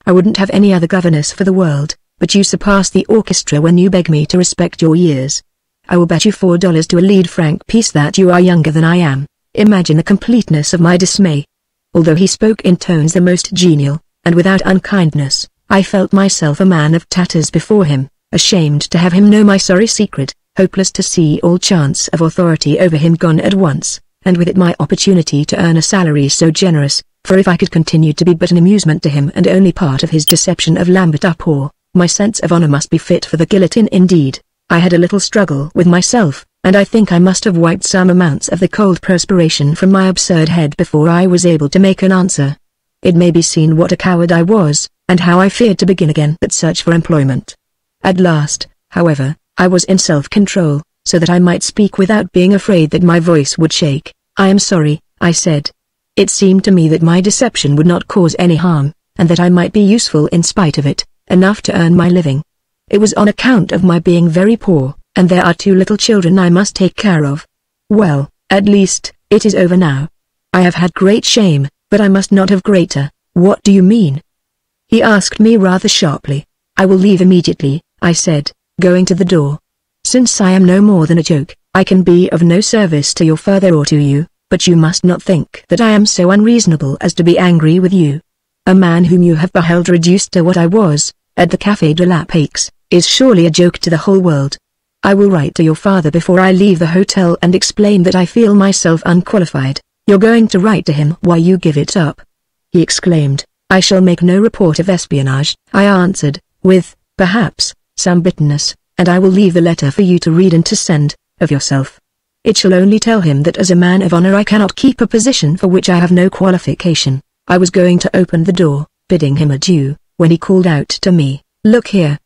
I wouldn't have any other governess for the world, but you surpass the orchestra when you beg me to respect your years. I will bet you $4 to a lead franc piece that you are younger than I am. Imagine the completeness of my dismay. Although he spoke in tones the most genial, and without unkindness, I felt myself a man of tatters before him, ashamed to have him know my sorry secret, hopeless to see all chance of authority over him gone at once, and with it my opportunity to earn a salary so generous, for if I could continue to be but an amusement to him and only part of his deception of Lambert Apport, my sense of honor must be fit for the guillotine indeed. I had a little struggle with myself, and I think I must have wiped some amounts of the cold perspiration from my absurd head before I was able to make an answer. It may be seen what a coward I was, and how I feared to begin again that search for employment. At last, however, I was in self-control, so that I might speak without being afraid that my voice would shake. "I am sorry," I said. It seemed to me that my deception would not cause any harm, and that I might be useful in spite of it, enough to earn my living. It was on account of my being very poor, and there are 2 little children I must take care of. Well, at least, it is over now. I have had great shame, but I must not have greater. What do you mean?" he asked me rather sharply. "I will leave immediately," I said, going to the door. "Since I am no more than a joke, I can be of no service to your father or to you, but you must not think that I am so unreasonable as to be angry with you. A man whom you have beheld reduced to what I was, at the Café de la Paix, is surely a joke to the whole world. I will write to your father before I leave the hotel and explain that I feel myself unqualified." "You're going to write to him why you give it up?" he exclaimed. "I shall make no report of espionage," I answered, with, perhaps, some bitterness, "and I will leave the letter for you to read and to send, of yourself. It shall only tell him that as a man of honor I cannot keep a position for which I have no qualification." I was going to open the door, bidding him adieu, when he called out to me. "Look here,"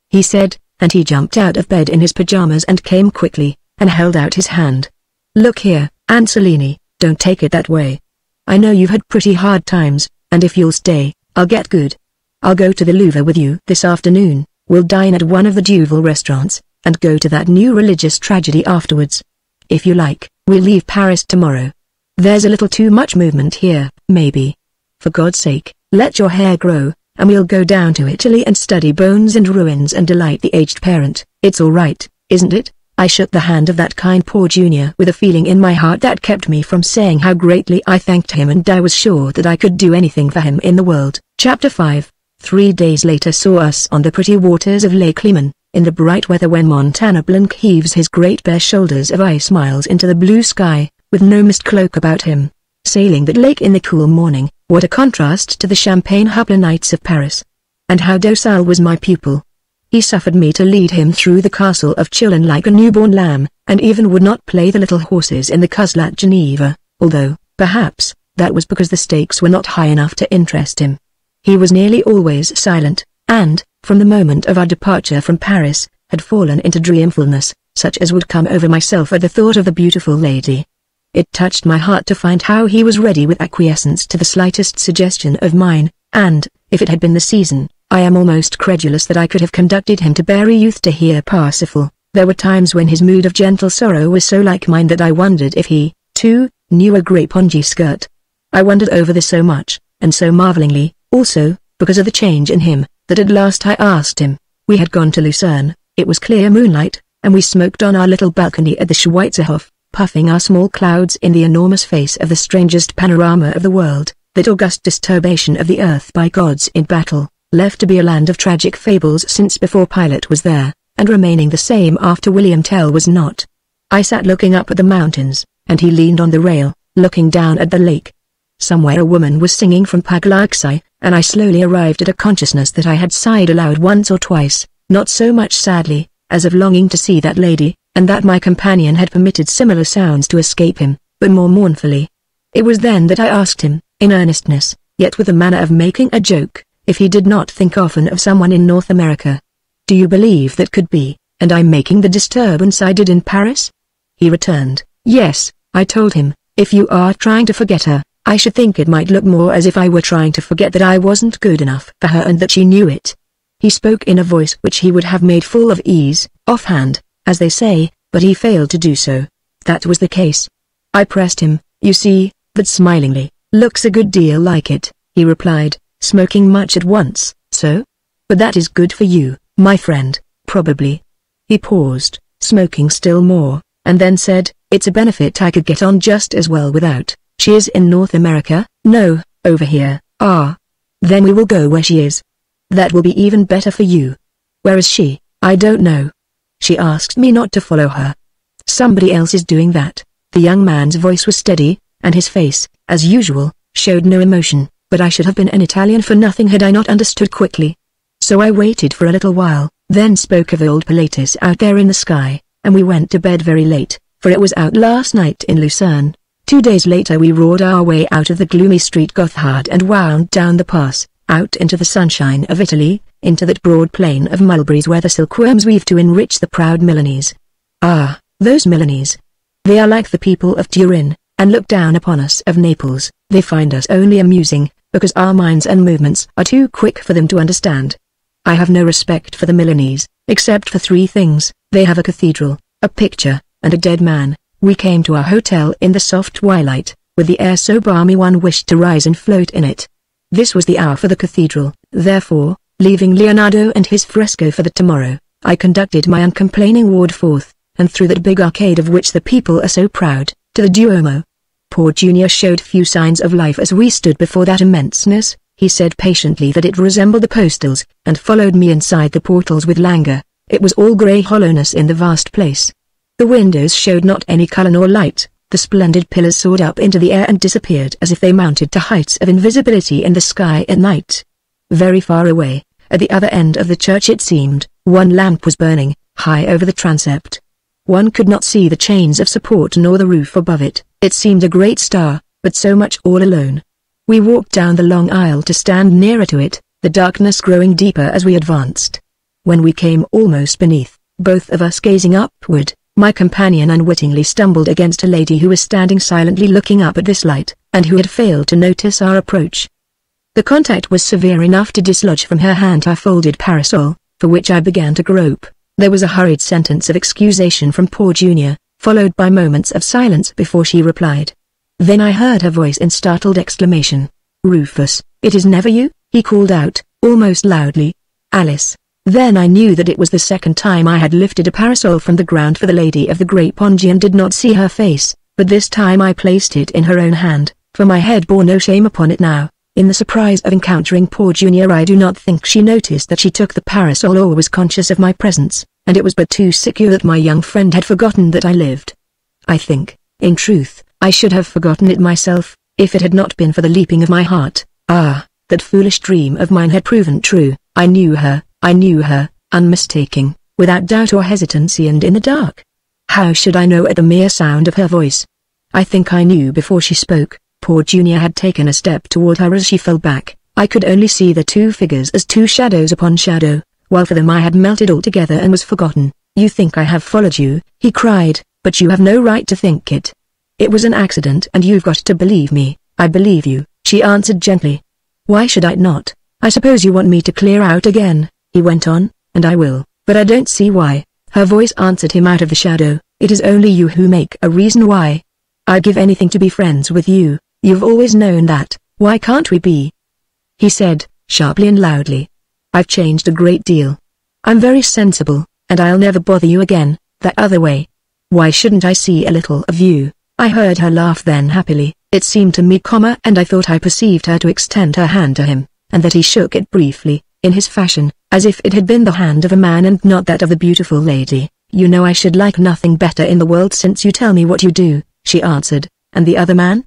he said, and he jumped out of bed in his pajamas and came quickly, and held out his hand. "Look here, Anselini, don't take it that way. I know you've had pretty hard times, and if you'll stay, I'll get good. I'll go to the Louvre with you this afternoon, we'll dine at one of the Duval restaurants, and go to that new religious tragedy afterwards. If you like, we'll leave Paris tomorrow. There's a little too much movement here, maybe. For God's sake, let your hair grow, and we'll go down to Italy and study bones and ruins and delight the aged parent. It's all right, isn't it?" I shook the hand of that kind poor junior with a feeling in my heart that kept me from saying how greatly I thanked him, and I was sure that I could do anything for him in the world. Chapter 5. 3 days later saw us on the pretty waters of Lake Leman, in the bright weather when Montana Blanc heaves his great bare shoulders of ice miles into the blue sky, with no mist cloak about him. Sailing that lake in the cool morning, what a contrast to the champagne hubler nights of Paris. And how docile was my pupil. He suffered me to lead him through the castle of Chillon like a newborn lamb, and even would not play the little horses in the Cuzzle at Geneva, although, perhaps, that was because the stakes were not high enough to interest him. He was nearly always silent, and, from the moment of our departure from Paris, had fallen into dreamfulness, such as would come over myself at the thought of the beautiful lady. It touched my heart to find how he was ready with acquiescence to the slightest suggestion of mine, and, if it had been the season, I am almost credulous that I could have conducted him to bury youth to hear Parsifal. There were times when his mood of gentle sorrow was so like mine that I wondered if he, too, knew a grey pongee skirt. I wondered over this so much, and so marvelingly, also, because of the change in him, that at last I asked him. We had gone to Lucerne, it was clear moonlight, and we smoked on our little balcony at the Schweizerhof, puffing our small clouds in the enormous face of the strangest panorama of the world, that august disturbation of the earth by gods in battle, left to be a land of tragic fables since before Pilate was there, and remaining the same after William Tell was not. I sat looking up at the mountains, and he leaned on the rail, looking down at the lake. Somewhere a woman was singing from Pagliacci, and I slowly arrived at a consciousness that I had sighed aloud once or twice, not so much sadly, as of longing to see that lady, and that my companion had permitted similar sounds to escape him, but more mournfully. It was then that I asked him, in earnestness, yet with the manner of making a joke, if he did not think often of someone in North America. "Do you believe that could be, and I'm making the disturbance I did in Paris?" He returned. "Yes," I told him, "if you are trying to forget her, I should think it might look more as if I were trying to forget that I wasn't good enough for her and that she knew it." He spoke in a voice which he would have made full of ease, offhand, as they say, but he failed to do so. That was the case. I pressed him. "You see, but smilingly, looks a good deal like it," he replied, smoking much at once. "So? But that is good for you, my friend, probably." He paused, smoking still more, and then said, "It's a benefit I could get on just as well without. She is in North America?" "No, over here." "Ah. Then we will go where she is. That will be even better for you." "Where is she?" "I don't know. She asked me not to follow her." "Somebody else is doing that." The young man's voice was steady, and his face, as usual, showed no emotion, but I should have been an Italian for nothing had I not understood quickly. So I waited for a little while, then spoke of old Pilatus out there in the sky, and we went to bed very late, for it was out last night in Lucerne. 2 days later we roared our way out of the gloomy street Gotthard and wound down the pass, out into the sunshine of Italy, into that broad plain of mulberries where the silkworms weave to enrich the proud Milanese. Ah, those Milanese! They are like the people of Turin, and look down upon us of Naples. They find us only amusing, because our minds and movements are too quick for them to understand. I have no respect for the Milanese, except for 3 things. They have a cathedral, a picture, and a dead man. We came to our hotel in the soft twilight, with the air so balmy one wished to rise and float in it. This was the hour for the cathedral, therefore, leaving Leonardo and his fresco for the tomorrow, I conducted my uncomplaining ward forth, and through that big arcade of which the people are so proud, to the Duomo. Poor Junior showed few signs of life as we stood before that immenseness. He said patiently that it resembled the postals, and followed me inside the portals with languor. It was all grey hollowness in the vast place. The windows showed not any colour nor light, the splendid pillars soared up into the air and disappeared as if they mounted to heights of invisibility in the sky at night. Very far away, at the other end of the church it seemed, one lamp was burning, high over the transept. One could not see the chains of support nor the roof above it. It seemed a great star, but so much all alone. We walked down the long aisle to stand nearer to it, the darkness growing deeper as we advanced. When we came almost beneath, both of us gazing upward, my companion unwittingly stumbled against a lady who was standing silently looking up at this light, and who had failed to notice our approach. The contact was severe enough to dislodge from her hand her folded parasol, for which I began to grope. There was a hurried sentence of excusation from poor Junior, followed by moments of silence before she replied. Then I heard her voice in startled exclamation. "Rufus, it is never you?" he called out, almost loudly. "Alice." Then I knew that it was the second time I had lifted a parasol from the ground for the lady of the grey pongee and did not see her face, but this time I placed it in her own hand, for my head bore no shame upon it now. In the surprise of encountering poor Junior I do not think she noticed that she took the parasol or was conscious of my presence, and it was but too secure that my young friend had forgotten that I lived. I think, in truth, I should have forgotten it myself, if it had not been for the leaping of my heart. Ah, that foolish dream of mine had proven true. I knew her, unmistaking, without doubt or hesitancy and in the dark. How should I know at the mere sound of her voice? I think I knew before she spoke. Poor Junior had taken a step toward her as she fell back. I could only see the 2 figures as 2 shadows upon shadow, while for them I had melted altogether and was forgotten. "You think I have followed you," he cried, "but you have no right to think it. It was an accident and you've got to believe me." "I believe you," she answered gently. "Why should I not? I suppose you want me to clear out again," he went on, "and I will, but I don't see why." Her voice answered him out of the shadow. "It is only you who make a reason why. I'd give anything to be friends with you. You've always known that. Why can't we be?" He said, sharply and loudly. "I've changed a great deal. I'm very sensible, and I'll never bother you again, that other way. Why shouldn't I see a little of you?" I heard her laugh then happily. It seemed to me, and I thought I perceived her to extend her hand to him, and that he shook it briefly, in his fashion, as if it had been the hand of a man and not that of the beautiful lady. "You know I should like nothing better in the world since you tell me what you do," she answered. "And the other man?"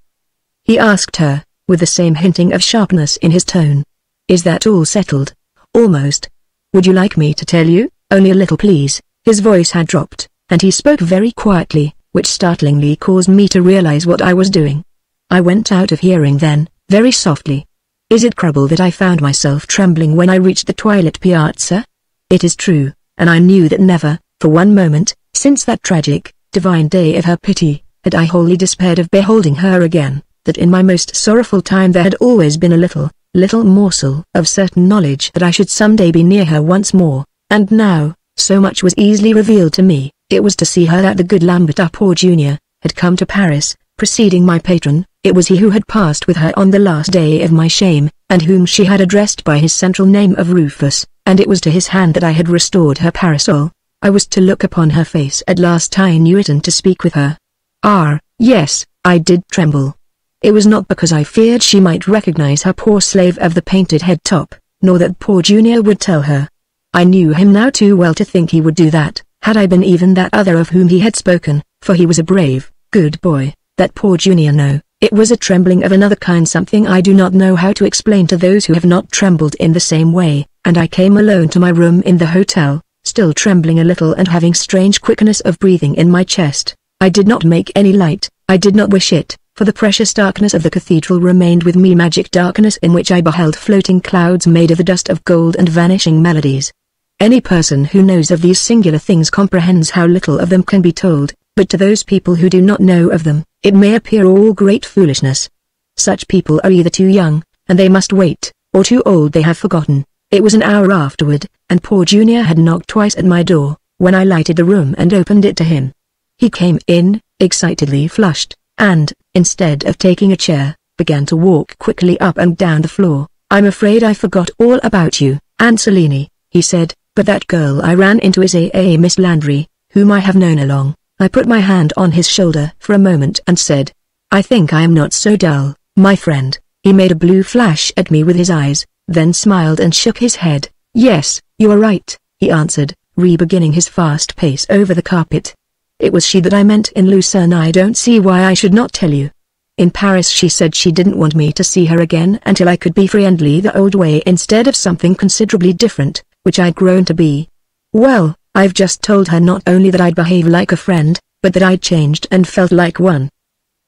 he asked her, with the same hinting of sharpness in his tone. "Is that all settled?" "Almost. Would you like me to tell you?" "Only a little please." His voice had dropped, and he spoke very quietly, which startlingly caused me to realize what I was doing. I went out of hearing then, very softly. Is it credible that I found myself trembling when I reached the twilit piazza? It is true, and I knew that never, for one moment, since that tragic, divine day of her pity, had I wholly despaired of beholding her again, that in my most sorrowful time there had always been a little morsel of certain knowledge that I should someday be near her once more, and now, so much was easily revealed to me. It was to see her that the good Lambert poor Junior had come to Paris, preceding my patron. It was he who had passed with her on the last day of my shame, and whom she had addressed by his central name of Rufus, and it was to his hand that I had restored her parasol. I was to look upon her face at last. I knew it, and to speak with her. Ah, yes, I did tremble. It was not because I feared she might recognize her poor slave of the painted head top, nor that poor Junior would tell her. I knew him now too well to think he would do that, had I been even that other of whom he had spoken, for he was a brave, good boy, that poor Junior. No, it was a trembling of another kind, something I do not know how to explain to those who have not trembled in the same way, and I came alone to my room in the hotel, still trembling a little and having strange quickness of breathing in my chest. I did not make any light, I did not wish it, for the precious darkness of the cathedral remained with me, magic darkness in which I beheld floating clouds made of the dust of gold and vanishing melodies. Any person who knows of these singular things comprehends how little of them can be told, but to those people who do not know of them, it may appear all great foolishness. Such people are either too young, and they must wait, or too old, they have forgotten. It was an hour afterward, and poor Junior had knocked twice at my door, when I lighted the room and opened it to him. He came in, excitedly flushed, and, instead of taking a chair, began to walk quickly up and down the floor. "I'm afraid I forgot all about you, Aunt Selene," he said, "but that girl I ran into is a Miss Landry, whom I have known along." I put my hand on his shoulder for a moment and said, "I think I am not so dull, my friend." He made a blue flash at me with his eyes, then smiled and shook his head. "Yes, you are right," he answered, re-beginning his fast pace over the carpet. "It was she that I meant in Lucerne. I don't see why I should not tell you. In Paris she said she didn't want me to see her again until I could be friendly the old way instead of something considerably different, which I'd grown to be. Well, I've just told her not only that I'd behave like a friend, but that I'd changed and felt like one.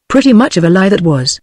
Pretty much of a lie that was."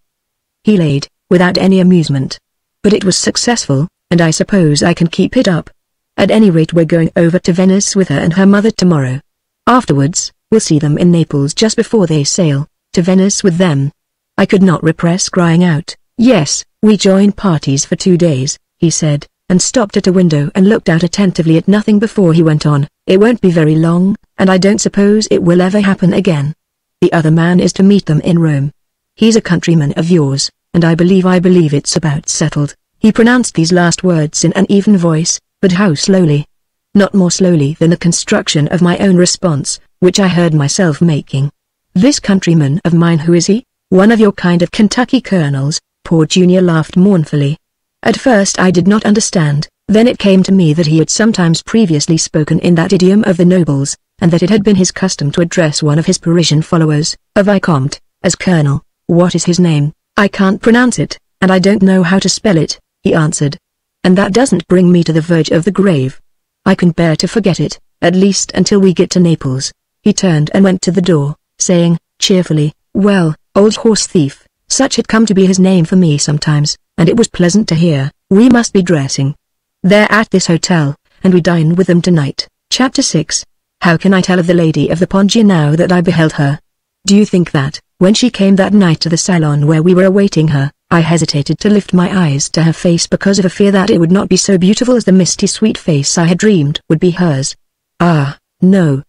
He laid, without any amusement. "But it was successful, and I suppose I can keep it up. At any rate, we're going over to Venice with her and her mother tomorrow. Afterwards, we'll see them in Naples just before they sail, to Venice with them." I could not repress crying out, "Yes, we join parties for 2 days," he said, and stopped at a window and looked out attentively at nothing before he went on, "It won't be very long, and I don't suppose it will ever happen again. The other man is to meet them in Rome. He's a countryman of yours, and I believe it's about settled." He pronounced these last words in an even voice, but how slowly. Not more slowly than the construction of my own response, which I heard myself making. "This countryman of mine, who is he? One of your kind of Kentucky colonels?" Poor Junior laughed mournfully. At first I did not understand, then it came to me that he had sometimes previously spoken in that idiom of the nobles, and that it had been his custom to address one of his Parisian followers, a vicomte, as colonel. "What is his name?" "I can't pronounce it, and I don't know how to spell it," he answered. "And that doesn't bring me to the verge of the grave. I can bear to forget it, at least until we get to Naples." He turned and went to the door, saying, cheerfully, "Well, old horse thief," such had come to be his name for me sometimes, and it was pleasant to hear, "we must be dressing. They're at this hotel, and we dine with them tonight." Chapter 6. How can I tell of the lady of the Poggia now that I beheld her? Do you think that, when she came that night to the salon where we were awaiting her, I hesitated to lift my eyes to her face because of a fear that it would not be so beautiful as the misty sweet face I had dreamed would be hers? Ah, no.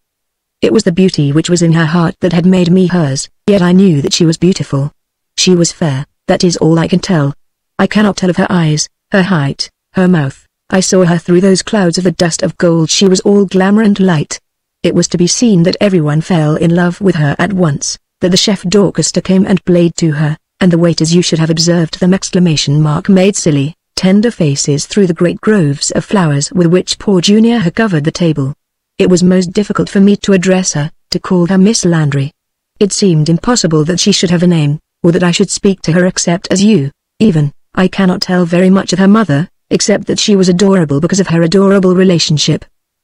It was the beauty which was in her heart that had made me hers, yet I knew that she was beautiful. She was fair, that is all I can tell. I cannot tell of her eyes, her height, her mouth. I saw her through those clouds of the dust of gold. She was all glamour and light. It was to be seen that everyone fell in love with her at once, that the chef d'orchestre came and played to her, and the waiters, you should have observed them, made silly, tender faces through the great groves of flowers with which poor Junior had covered the table. It was most difficult for me to address her, to call her Miss Landry. It seemed impossible that she should have a name, or that I should speak to her except as you. Even, I cannot tell very much of her mother, except that she was adorable because of her adorable relationship.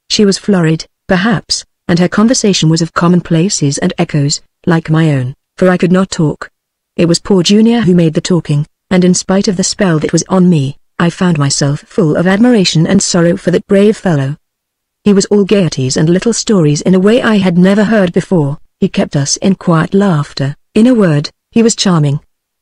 She was florid, perhaps, and her conversation was of commonplaces and echoes, like my own, for I could not talk. It was poor Junior who made the talking, and in spite of the spell that was on me, I found myself full of admiration and sorrow for that brave fellow. He was all gaieties and little stories in a way I had never heard before. He kept us in quiet laughter. In a word, he was charming.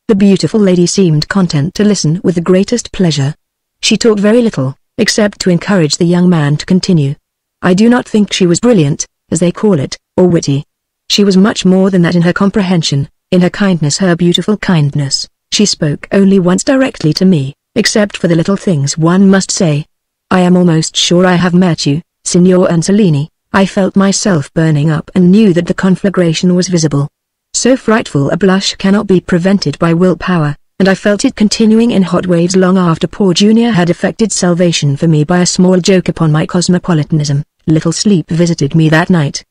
The beautiful lady seemed content to listen with the greatest pleasure. She talked very little, except to encourage the young man to continue. I do not think she was brilliant, as they call it, or witty. She was much more than that in her comprehension, in her kindness, her beautiful kindness. She spoke only once directly to me, except for the little things one must say. "I am almost sure I have met you, Signor Anselini." I felt myself burning up and knew that the conflagration was visible. So frightful a blush cannot be prevented by willpower, and I felt it continuing in hot waves long after poor Junior had effected salvation for me by a small joke upon my cosmopolitanism. Little sleep visited me that night.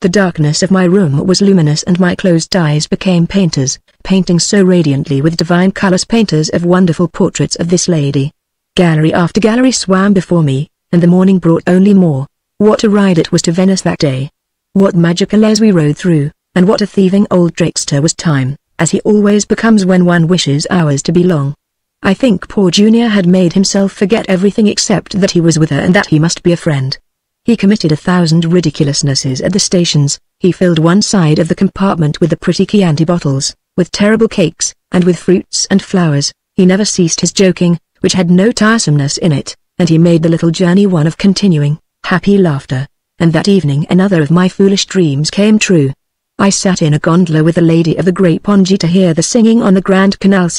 The darkness of my room was luminous and my closed eyes became painters, painting so radiantly with divine colors, painters of wonderful portraits of this lady. Gallery after gallery swam before me, and the morning brought only more. What a ride it was to Venice that day. What magical airs we rode through, and what a thieving old trickster was time, as he always becomes when one wishes hours to be long. I think poor Junior had made himself forget everything except that he was with her and that he must be a friend. He committed 1,000 ridiculousnesses at the stations. He filled one side of the compartment with the pretty Chianti bottles, with terrible cakes, and with fruits and flowers. He never ceased his joking, which had no tiresomeness in it, and he made the little journey one of continuing, happy laughter. And that evening another of my foolish dreams came true. I sat in a gondola with the Lady of the Great Pongi to hear the singing on the Grand Canal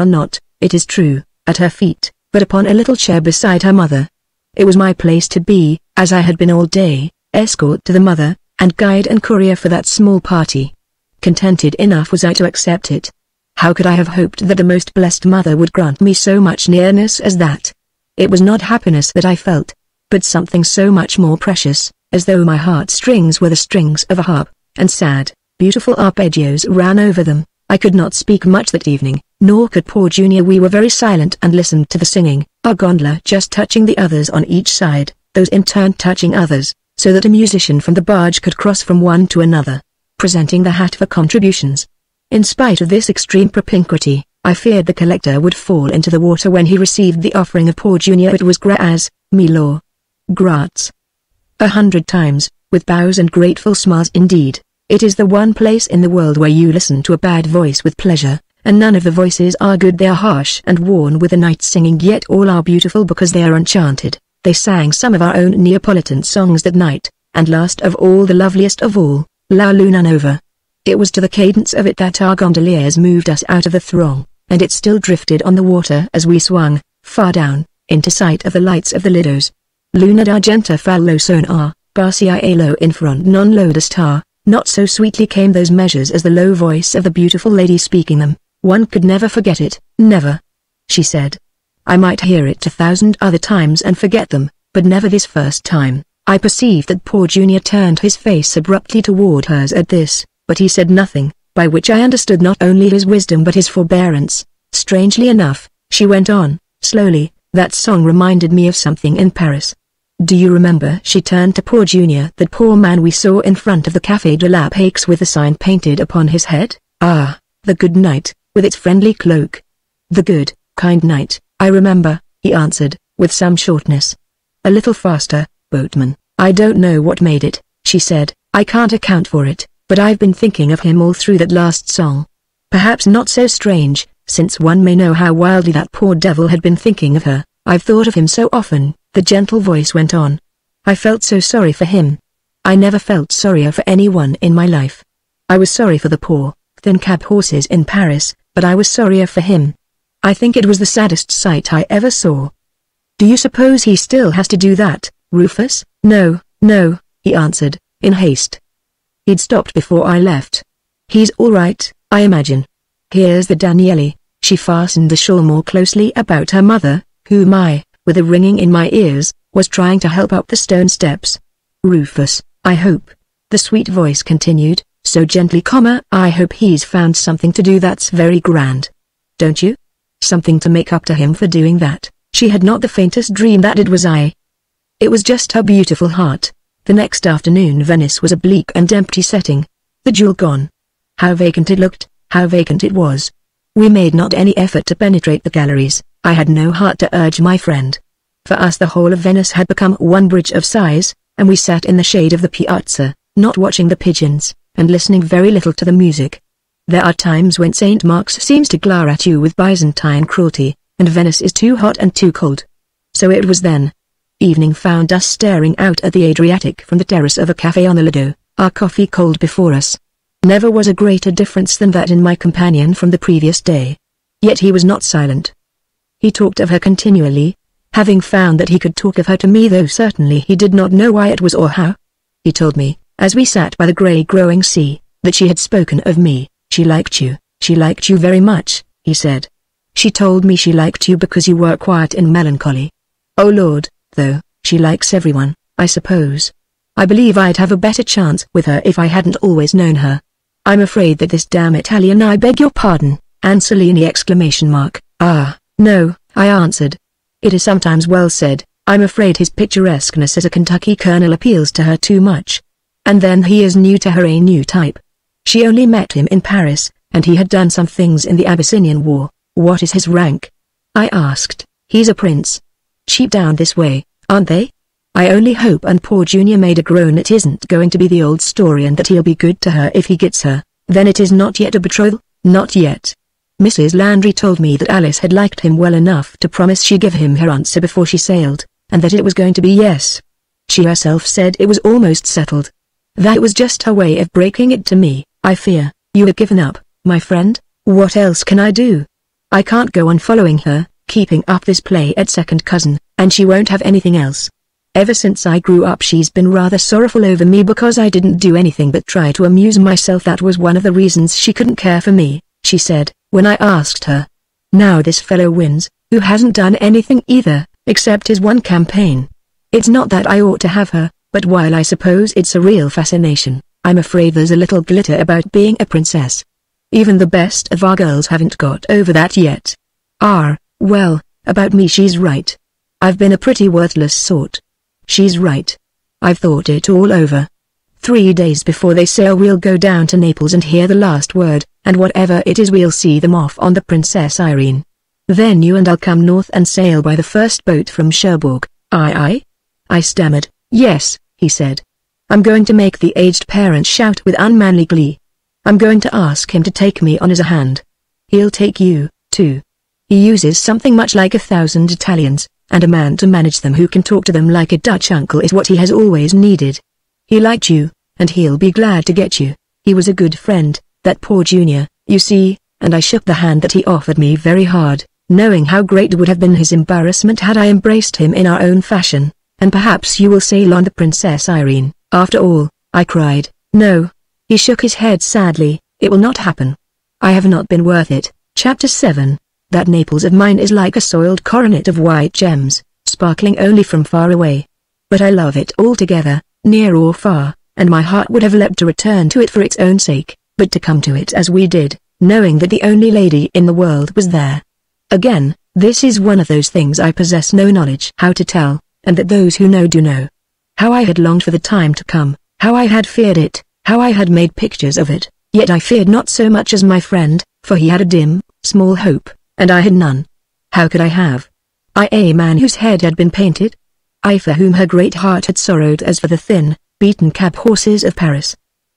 not, it is true, at her feet, but upon a little chair beside her mother. It was my place to be, as I had been all day, escort to the mother, and guide and courier for that small party. Contented enough was I to accept it. How could I have hoped that the most blessed mother would grant me so much nearness as that? It was not happiness that I felt, but something so much more precious, as though my heartstrings were the strings of a harp, and sad, beautiful arpeggios ran over them. I could not speak much that evening, nor could poor Junior. We were very silent and listened to the singing, our gondola just touching the others on each side, those in turn touching others, so that a musician from the barge could cross from one to another, presenting the hat for contributions. In spite of this extreme propinquity, I feared the collector would fall into the water when he received the offering of poor Junior. It was gras, milor. Graz. 100 times, with bows and grateful smiles indeed. It is the one place in the world where you listen to a bad voice with pleasure, and none of the voices are good. They are harsh and worn with the night singing, yet all are beautiful because they are enchanted. They sang some of our own Neapolitan songs that night, and last of all, the loveliest of all, La Luna Nova. It was to the cadence of it that our gondoliers moved us out of the throng, and it still drifted on the water as we swung, far down, into sight of the lights of the Lidos. Luna d'argenta fallo sonar, barcielo in front non lodestar. Not so sweetly came those measures as the low voice of the beautiful lady speaking them. One could never forget it, never. She said. I might hear it 1,000 other times and forget them, but never this first time. I perceived that poor Junior turned his face abruptly toward hers at this, but he said nothing, by which I understood not only his wisdom but his forbearance. Strangely enough, she went on, slowly, that song reminded me of something in Paris. Do you remember? She turned to poor Junior. That poor man we saw in front of the Café de la Paix with the sign painted upon his head? Ah, the good knight, with its friendly cloak. The good, kind knight, I remember, he answered, with some shortness. A little faster, boatman. I don't know what made it, she said, I can't account for it, but I've been thinking of him all through that last song. Perhaps not so strange, since one may know how wildly that poor devil had been thinking of her. I've thought of him so often, the gentle voice went on. I felt so sorry for him. I never felt sorrier for anyone in my life. I was sorry for the poor, thin cab horses in Paris, but I was sorrier for him. I think it was the saddest sight I ever saw. Do you suppose he still has to do that, Rufus? No, no, he answered, in haste. He'd stopped before I left. He's all right, I imagine. Here's the Daniele. She fastened the shawl more closely about her mother, whom I, with a ringing in my ears, was trying to help up the stone steps. Rufus, I hope, the sweet voice continued, so gently, I hope he's found something to do that's very grand. Don't you? Something to make up to him for doing that. She had not the faintest dream that it was I. It was just her beautiful heart. The next afternoon Venice was a bleak and empty setting. The jewel gone. How vacant it looked, how vacant it was. We made not any effort to penetrate the galleries. I had no heart to urge my friend. For us the whole of Venice had become one bridge of sighs, and we sat in the shade of the piazza, not watching the pigeons, and listening very little to the music. There are times when St. Mark's seems to glare at you with Byzantine cruelty, and Venice is too hot and too cold. So it was then. Evening found us staring out at the Adriatic from the terrace of a café on the Lido, our coffee cold before us. Never was a greater difference than that in my companion from the previous day. Yet he was not silent. He talked of her continually, having found that he could talk of her to me, though certainly he did not know why it was or how. He told me, as we sat by the grey growing sea, that she had spoken of me. She liked you very much, he said. She told me she liked you because you were quiet and melancholy. Oh Lord, though, she likes everyone, I suppose. I believe I'd have a better chance with her if I hadn't always known her. I'm afraid that this damn Italian, I beg your pardon, Ansolini exclamation mark. Ah, no, I answered. It is sometimes well said, I'm afraid his picturesqueness as a Kentucky colonel appeals to her too much. And then he is new to her, a new type. She only met him in Paris, and he had done some things in the Abyssinian War. What is his rank? I asked. He's a prince. Cheap down this way, aren't they? I only hope, and poor Junior made a groan, it isn't going to be the old story and that he'll be good to her if he gets her. Then it is not yet a betrothal? Not yet. Mrs. Landry told me that Alice had liked him well enough to promise she'd give him her answer before she sailed, and that it was going to be yes. She herself said it was almost settled. That was just her way of breaking it to me. I fear you have given up, my friend. What else can I do? I can't go on following her, keeping up this play at second cousin, and she won't have anything else. Ever since I grew up she's been rather sorrowful over me because I didn't do anything but try to amuse myself. That was one of the reasons she couldn't care for me, she said, when I asked her. Now this fellow wins, who hasn't done anything either, except his one campaign. It's not that I ought to have her, but while I suppose it's a real fascination, I'm afraid there's a little glitter about being a princess. Even the best of our girls haven't got over that yet. Well, about me she's right. I've been a pretty worthless sort. She's right. I've thought it all over. 3 days before they sail we'll go down to Naples and hear the last word, and whatever it is we'll see them off on the Princess Irene. Then you and I'll come north and sail by the first boat from Cherbourg. Aye? I stammered. Yes, he said. I'm going to make the aged parent shout with unmanly glee. I'm going to ask him to take me on as a hand. He'll take you, too. He uses something much like 1,000 Italians, and a man to manage them who can talk to them like a Dutch uncle is what he has always needed. He liked you, and he'll be glad to get you. He was a good friend, that poor Junior, you see, and I shook the hand that he offered me very hard, knowing how great would have been his embarrassment had I embraced him in our own fashion. And perhaps you will sail on the Princess Irene, after all, I cried. No. He shook his head sadly. It will not happen. I have not been worth it. Chapter 7. That Naples of mine is like a soiled coronet of white gems, sparkling only from far away. But I love it altogether, near or far, and my heart would have leapt to return to it for its own sake, but to come to it as we did, knowing that the only lady in the world was there. Again, this is one of those things I possess no knowledge how to tell, and that those who know do know. How I had longed for the time to come, how I had feared it, how I had made pictures of it, yet I feared not so much as my friend, for he had a dim, small hope, and I had none. How could I have? I, a man whose head had been painted? I, for whom her great heart had sorrowed as for the thin, beaten cab horses of Paris.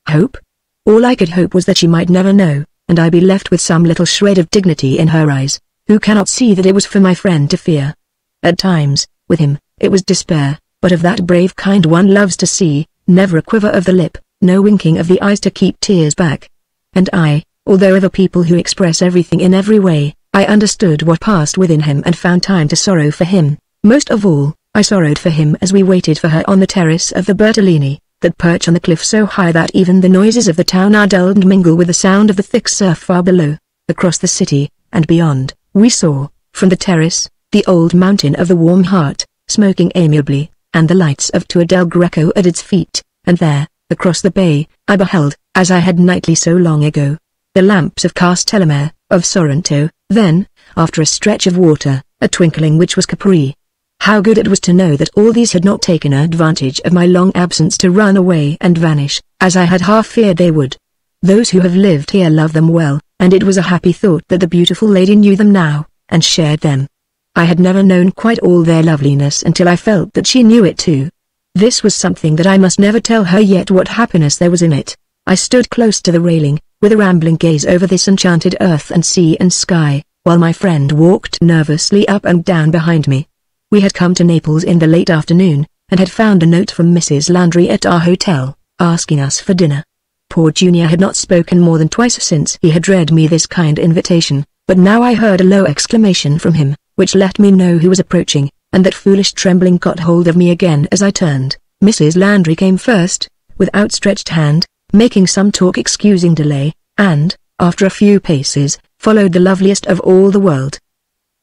Hope? All I could hope was that she might never know, and I be left with some little shred of dignity in her eyes, who cannot see that it was for my friend to fear. At times, with him, it was despair, but of that brave kind one loves to see, never a quiver of the lip, no winking of the eyes to keep tears back. And I, although of a people who express everything in every way, I understood what passed within him and found time to sorrow for him. Most of all, I sorrowed for him as we waited for her on the terrace of the Bertolini, that perch on the cliff so high that even the noises of the town are dulled and mingle with the sound of the thick surf far below. Across the city, and beyond, we saw, from the terrace, the old mountain of the Warm Heart, smoking amiably, and the lights of Tor del Greco at its feet, and there, across the bay, I beheld, as I had nightly so long ago, the lamps of Castellamare, of Sorrento, then, after a stretch of water, a twinkling which was Capri. How good it was to know that all these had not taken advantage of my long absence to run away and vanish, as I had half feared they would. Those who have lived here love them well, and it was a happy thought that the beautiful lady knew them now, and shared them. I had never known quite all their loveliness until I felt that she knew it too. This was something that I must never tell her, yet what happiness there was in it. I stood close to the railing, with a rambling gaze over this enchanted earth and sea and sky, while my friend walked nervously up and down behind me. We had come to Naples in the late afternoon, and had found a note from Mrs. Landry at our hotel, asking us for dinner. Poor Junior had not spoken more than twice since he had read me this kind invitation, but now I heard a low exclamation from him, which let me know he was approaching, and that foolish trembling got hold of me again as I turned. Mrs. Landry came first, with outstretched hand, making some talk excusing delay, and, after a few paces, followed the loveliest of all the world.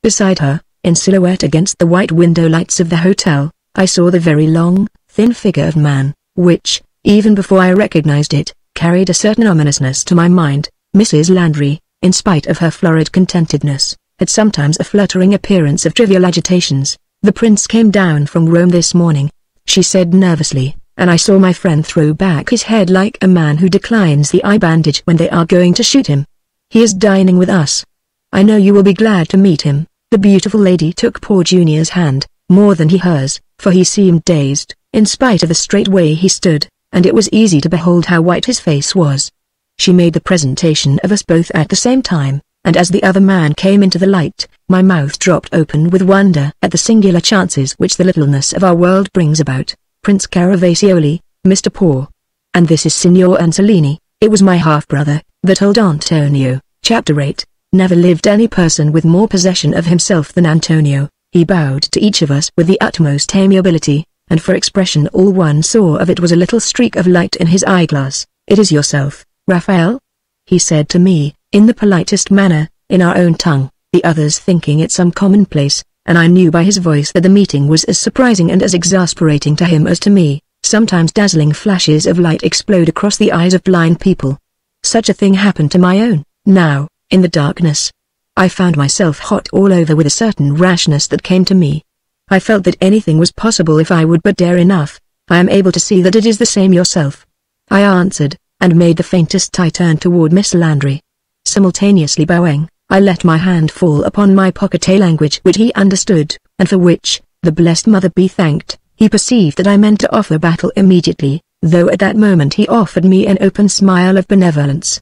Beside her, in silhouette against the white window lights of the hotel, I saw the very long, thin figure of man, which, even before I recognized it, carried a certain ominousness to my mind. Mrs. Landry, in spite of her florid contentedness, had sometimes a fluttering appearance of trivial agitations, "The prince came down from Rome this morning," she said nervously, and I saw my friend throw back his head like a man who declines the eye bandage when they are going to shoot him. "He is dining with us. I know you will be glad to meet him." The beautiful lady took poor Junior's hand, more than hers, for he seemed dazed, in spite of the straight way he stood, and it was easy to behold how white his face was. She made the presentation of us both at the same time, and as the other man came into the light, my mouth dropped open with wonder at the singular chances which the littleness of our world brings about. "Prince Caravacioli, Mr. Poor. And this is Signor Ansolini." It was my half-brother, that told Antonio. Chapter 8. Never lived any person with more possession of himself than Antonio. He bowed to each of us with the utmost amiability, and for expression all one saw of it was a little streak of light in his eyeglass. "It is yourself, Raphael?" he said to me, in the politest manner, in our own tongue, the others thinking it some commonplace, and I knew by his voice that the meeting was as surprising and as exasperating to him as to me. Sometimes dazzling flashes of light explode across the eyes of blind people. Such a thing happened to my own. Now, in the darkness, I found myself hot all over with a certain rashness that came to me. I felt that anything was possible if I would but dare enough. "I am able to see that it is the same yourself," I answered, and made the faintest eye turn toward Miss Landry. Simultaneously bowing, I let my hand fall upon my pocket, a language which he understood, and for which, the blessed mother be thanked, he perceived that I meant to offer battle immediately, though at that moment he offered me an open smile of benevolence.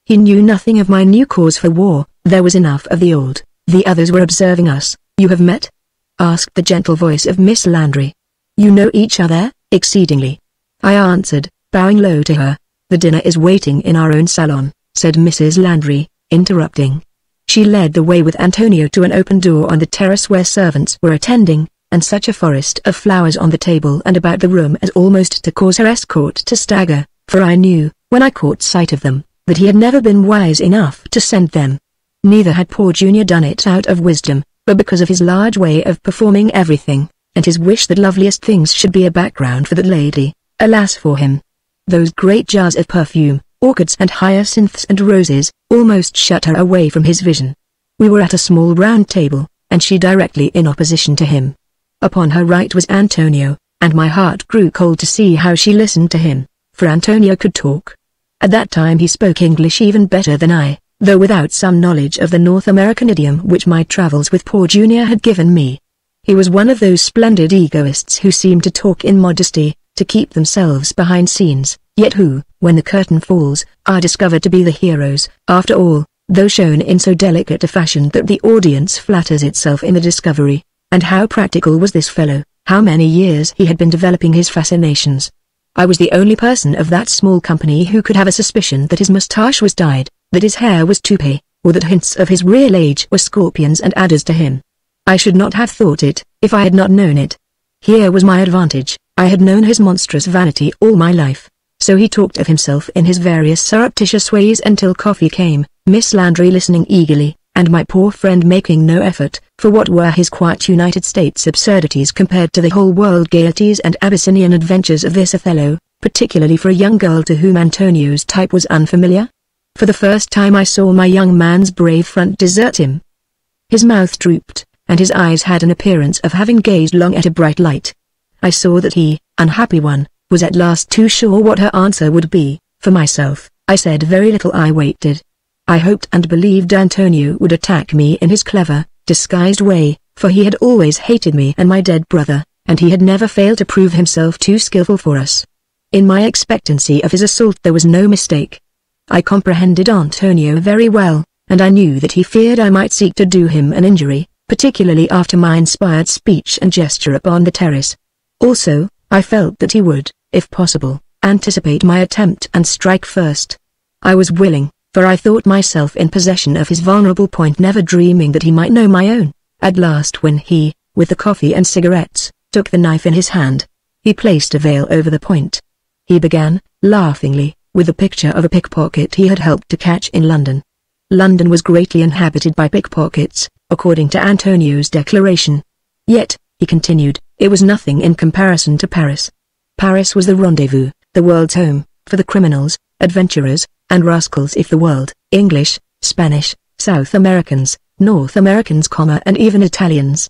He knew nothing of my new cause for war. There was enough of the old. The others were observing us. "You have met?" asked the gentle voice of Miss Landry. "You know each other?" "Exceedingly," I answered, bowing low to her. "The dinner is waiting in our own salon," said Mrs. Landry, interrupting. She led the way with Antonio to an open door on the terrace where servants were attending, and such a forest of flowers on the table and about the room as almost to cause her escort to stagger, for I knew, when I caught sight of them, that he had never been wise enough to send them. Neither had poor Junior done it out of wisdom, but because of his large way of performing everything, and his wish that loveliest things should be a background for that lady. Alas for him! Those great jars of perfume, orchids and hyacinths and roses, almost shut her away from his vision. We were at a small round table, and she directly in opposition to him. Upon her right was Antonio, and my heart grew cold to see how she listened to him, for Antonio could talk. At that time he spoke English even better than I, though without some knowledge of the North American idiom which my travels with poor Junior had given me. He was one of those splendid egoists who seem to talk in modesty, to keep themselves behind scenes, yet who, when the curtain falls, are discovered to be the heroes, after all, though shown in so delicate a fashion that the audience flatters itself in the discovery. And how practical was this fellow, how many years he had been developing his fascinations. I was the only person of that small company who could have a suspicion that his moustache was dyed, that his hair was toupee, or that hints of his real age were scorpions and adders to him. I should not have thought it, if I had not known it. Here was my advantage. I had known his monstrous vanity all my life. So he talked of himself in his various surreptitious ways until coffee came, Miss Landry listening eagerly, and my poor friend making no effort, for what were his quiet United States absurdities compared to the whole world gaieties and Abyssinian adventures of this Othello, particularly for a young girl to whom Antonio's type was unfamiliar? For the first time I saw my young man's brave front desert him. His mouth drooped, and his eyes had an appearance of having gazed long at a bright light. I saw that he, unhappy one, was at last too sure what her answer would be. For myself, I said very little. I waited. I hoped and believed Antonio would attack me in his clever, disguised way, for he had always hated me and my dead brother, and he had never failed to prove himself too skillful for us. In my expectancy of his assault there was no mistake. I comprehended Antonio very well, and I knew that he feared I might seek to do him an injury, particularly after my inspired speech and gesture upon the terrace. Also, I felt that he would, if possible, anticipate my attempt and strike first. I was willing, for I thought myself in possession of his vulnerable point, never dreaming that he might know my own. At last, when he, with the coffee and cigarettes, took the knife in his hand, he placed a veil over the point. He began, laughingly, with the picture of a pickpocket he had helped to catch in London. London was greatly inhabited by pickpockets, according to Antonio's declaration. Yet, he continued, it was nothing in comparison to Paris. Paris was the rendezvous, the world's home, for the criminals, adventurers, and rascals if the world, English, Spanish, South Americans, North Americans, and even Italians,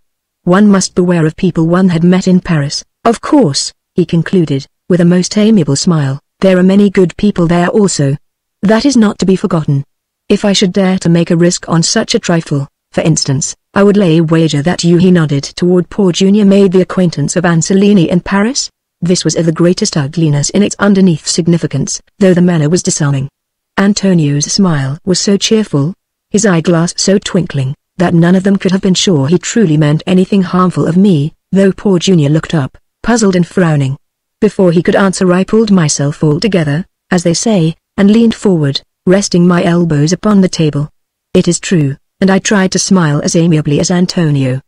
one must beware of people one had met in Paris. Of course, he concluded, with a most amiable smile, there are many good people there also. That is not to be forgotten. If I should dare to make a risk on such a trifle, for instance, I would lay wager that you— he nodded toward Poor Junior— made the acquaintance of Anselini in Paris? This was of the greatest ugliness in its underneath significance, though the manner was disarming. Antonio's smile was so cheerful, his eyeglass so twinkling, that none of them could have been sure he truly meant anything harmful of me, though Poor Junior looked up, puzzled and frowning. Before he could answer I pulled myself all together, as they say, and leaned forward, resting my elbows upon the table. It is true, and I tried to smile as amiably as Antonio.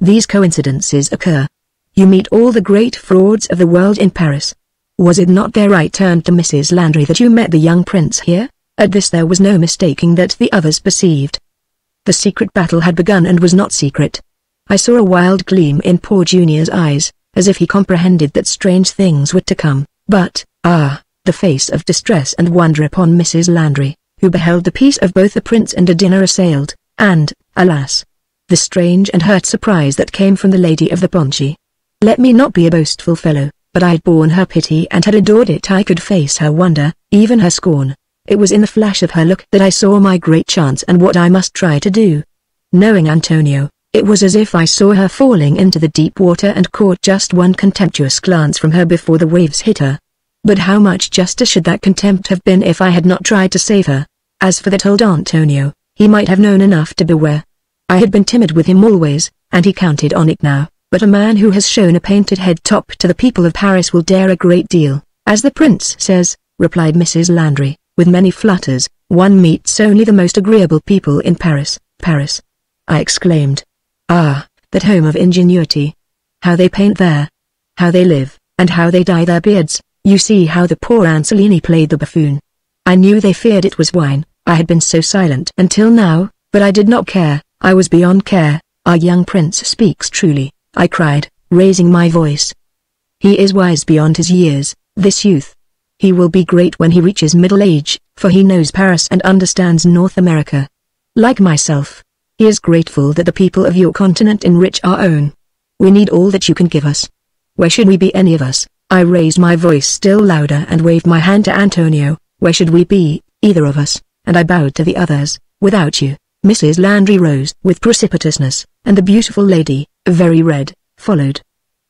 These coincidences occur. You meet all the great frauds of the world in Paris. Was it not there? I turned to Mrs. Landry. That you met the young prince here? At this there was no mistaking that the others perceived. The secret battle had begun and was not secret. I saw a wild gleam in Poor Junior's eyes, as if he comprehended that strange things were to come, but, the face of distress and wonder upon Mrs. Landry, who beheld the peace of both the prince and a dinner assailed, and, alas, the strange and hurt surprise that came from the lady of the Ponchi. Let me not be a boastful fellow, but I had borne her pity and had adored it. I could face her wonder, even her scorn. It was in the flash of her look that I saw my great chance and what I must try to do. Knowing Antonio, it was as if I saw her falling into the deep water and caught just one contemptuous glance from her before the waves hit her. But how much juster should that contempt have been if I had not tried to save her? As for that old Antonio, he might have known enough to beware. I had been timid with him always, and he counted on it now, but a man who has shown a painted head top to the people of Paris will dare a great deal, as the prince says, replied Mrs. Landry, with many flutters. One meets only the most agreeable people in Paris. Paris! I exclaimed. Ah, that home of ingenuity! How they paint there! How they live, and how they dye their beards! You see how the poor Anselini played the buffoon. I knew they feared it was wine. I had been so silent until now, but I did not care. I was beyond care. Our young prince speaks truly, I cried, raising my voice. He is wise beyond his years, this youth. He will be great when he reaches middle age, for he knows Paris and understands North America. Like myself, he is grateful that the people of your continent enrich our own. We need all that you can give us. Where should we be, any of us? I raised my voice still louder and waved my hand to Antonio. Where should we be, either of us? And I bowed to the others. Without you. Mrs. Landry rose with precipitousness, and the beautiful lady, very red, followed.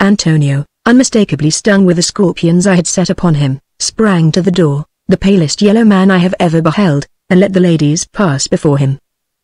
Antonio, unmistakably stung with the scorpions I had set upon him, sprang to the door, the palest yellow man I have ever beheld, and let the ladies pass before him.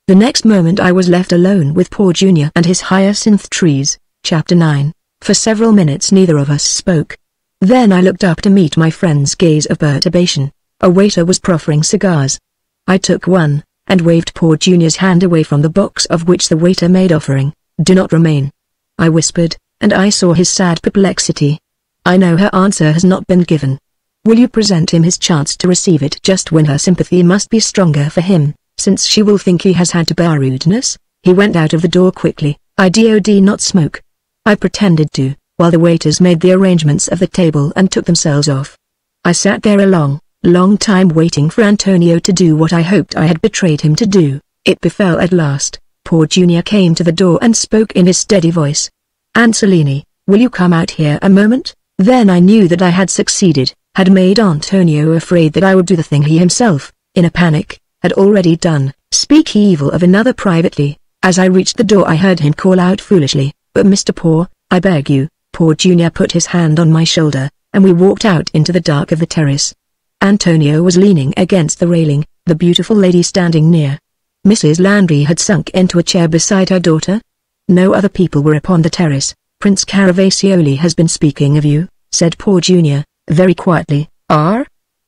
The next moment I was left alone with Poor Junior and his hyacinth trees. Chapter 9. For several minutes neither of us spoke. Then I looked up to meet my friend's gaze of perturbation. A waiter was proffering cigars. I took one, and waved Poor Junior's hand away from the box of which the waiter made offering. Do not remain, I whispered, and I saw his sad perplexity. I know her answer has not been given. Will you present him his chance to receive it just when her sympathy must be stronger for him, since she will think he has had to bear rudeness? He went out of the door quickly. I did not smoke. I pretended to, while the waiters made the arrangements of the table and took themselves off. I sat there a long time waiting for Antonio to do what I hoped I had betrayed him to do. It befell at last. Poor Junior came to the door and spoke in his steady voice. Anselini, will you come out here a moment? Then I knew that I had succeeded, had made Antonio afraid that I would do the thing he himself, in a panic, had already done, speak evil of another privately. As I reached the door I heard him call out foolishly, but Mr. Poor, I beg you. Poor Junior put his hand on my shoulder, and we walked out into the dark of the terrace. Antonio was leaning against the railing, the beautiful lady standing near. Mrs. Landry had sunk into a chair beside her daughter. No other people were upon the terrace. Prince Caravacioli has been speaking of you, said Poor Junior, very quietly.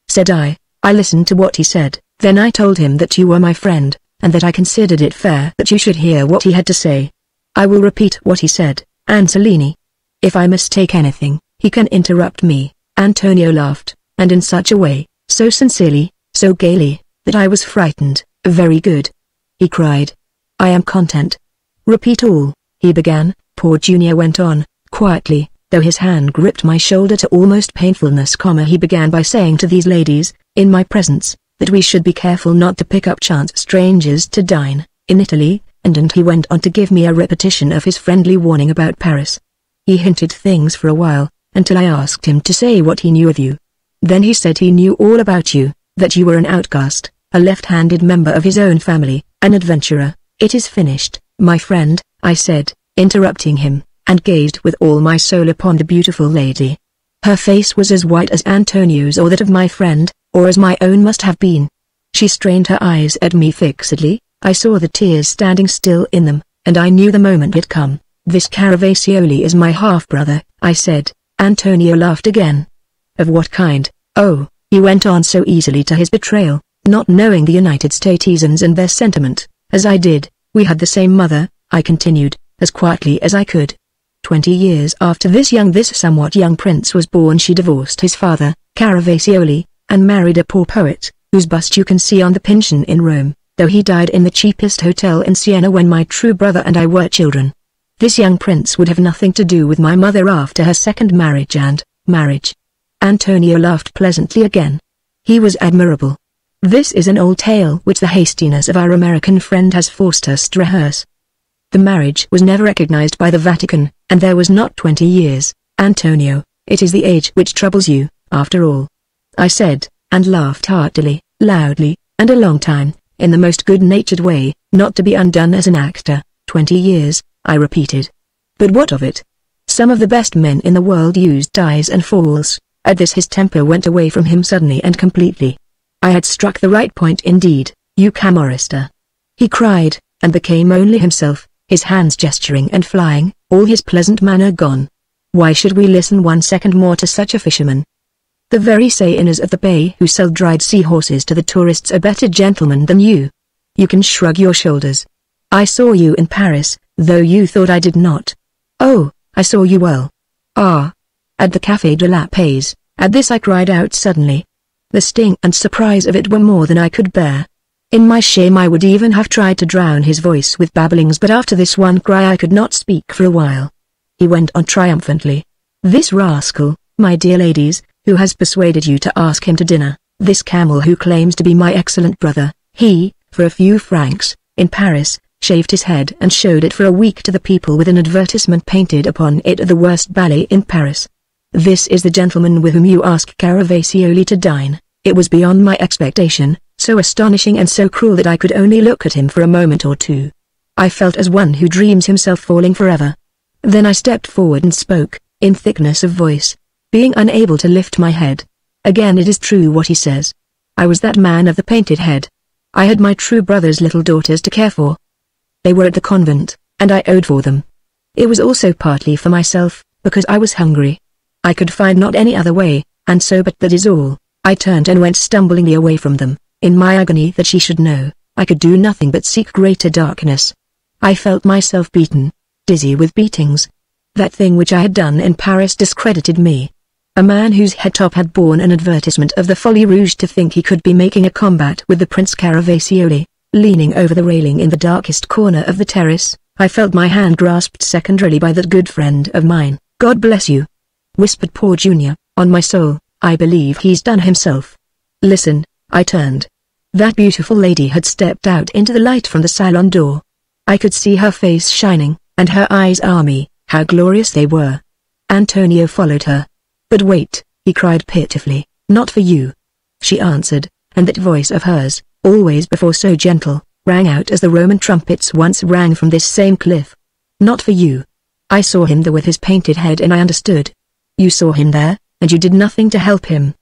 Said I. I listened to what he said, then I told him that you were my friend, and that I considered it fair that you should hear what he had to say. I will repeat what he said, Anselini. If I mistake anything, he can interrupt me. Antonio laughed, and in such a way, so sincerely, so gaily, that I was frightened. Very good, he cried. I am content. Repeat all, he began. Poor Junior went on, quietly, though his hand gripped my shoulder to almost painfulness. He began by saying to these ladies, in my presence, that we should be careful not to pick up chance strangers to dine, in Italy, And he went on to give me a repetition of his friendly warning about Paris. He hinted things for a while, until I asked him to say what he knew of you. Then he said he knew all about you, that you were an outcast, a left-handed member of his own family, an adventurer. It is finished, my friend, I said, interrupting him, and gazed with all my soul upon the beautiful lady. Her face was as white as Antonio's or that of my friend, or as my own must have been. She strained her eyes at me fixedly. I saw the tears standing still in them, and I knew the moment had come. This Caravacioli is my half-brother, I said. Antonio laughed again. Of what kind? Oh, he went on so easily to his betrayal, not knowing the United Statesans and their sentiment, as I did. We had the same mother, I continued, as quietly as I could. 20 years after this somewhat young prince was born, she divorced his father, Caravacioli, and married a poor poet, whose bust you can see on the Pincian in Rome, though he died in the cheapest hotel in Siena when my true brother and I were children. This young prince would have nothing to do with my mother after her second marriage and marriage. Antonio laughed pleasantly again. He was admirable. This is an old tale which the hastiness of our American friend has forced us to rehearse. The marriage was never recognized by the Vatican, and there was not 20 years. Antonio, it is the age which troubles you, after all. I said, and laughed heartily, loudly, and a long time, in the most good-natured way, not to be undone as an actor. 20 years, I repeated. But what of it? Some of the best men in the world used ties and falls. At this his temper went away from him suddenly and completely. I had struck the right point indeed, you Camorrista, he cried, and became only himself, his hands gesturing and flying, all his pleasant manner gone. Why should we listen 1 second more to such a fisherman? The very sailors of the bay who sell dried seahorses to the tourists are better gentlemen than you. You can shrug your shoulders. I saw you in Paris, though you thought I did not. Oh, I saw you well. Ah. At the Café de la Paix. At this I cried out suddenly. The sting and surprise of it were more than I could bear. In my shame I would even have tried to drown his voice with babblings, but after this one cry I could not speak for a while. He went on triumphantly. This rascal, my dear ladies, who has persuaded you to ask him to dinner, this camel who claims to be my excellent brother, he, for a few francs, in Paris, shaved his head and showed it for a week to the people with an advertisement painted upon it of the worst ballet in Paris. This is the gentleman with whom you ask Caravacioli to dine. It was beyond my expectation, so astonishing and so cruel that I could only look at him for a moment or two. I felt as one who dreams himself falling forever. Then I stepped forward and spoke, in thickness of voice, being unable to lift my head. Again it is true what he says. I was that man of the painted head. I had my true brother's little daughters to care for. They were at the convent, and I owed for them. It was also partly for myself, because I was hungry. I could find not any other way, and so but that is all. I turned and went stumblingly away from them. In my agony that she should know, I could do nothing but seek greater darkness. I felt myself beaten, dizzy with beatings. That thing which I had done in Paris discredited me. A man whose head top had borne an advertisement of the Folie Rouge to think he could be making a combat with the Prince Caravacioli, leaning over the railing in the darkest corner of the terrace. I felt my hand grasped secondarily by that good friend of mine. God bless you, whispered poor Junior, on my soul, I believe he's done himself. Listen, I turned. That beautiful lady had stepped out into the light from the salon door. I could see her face shining, and her eyes me, how glorious they were. Antonio followed her. But wait, he cried pitifully, not for you. She answered, and that voice of hers, always before so gentle, rang out as the Roman trumpets once rang from this same cliff. Not for you. I saw him there with his painted head and I understood. You saw him there, and you did nothing to help him.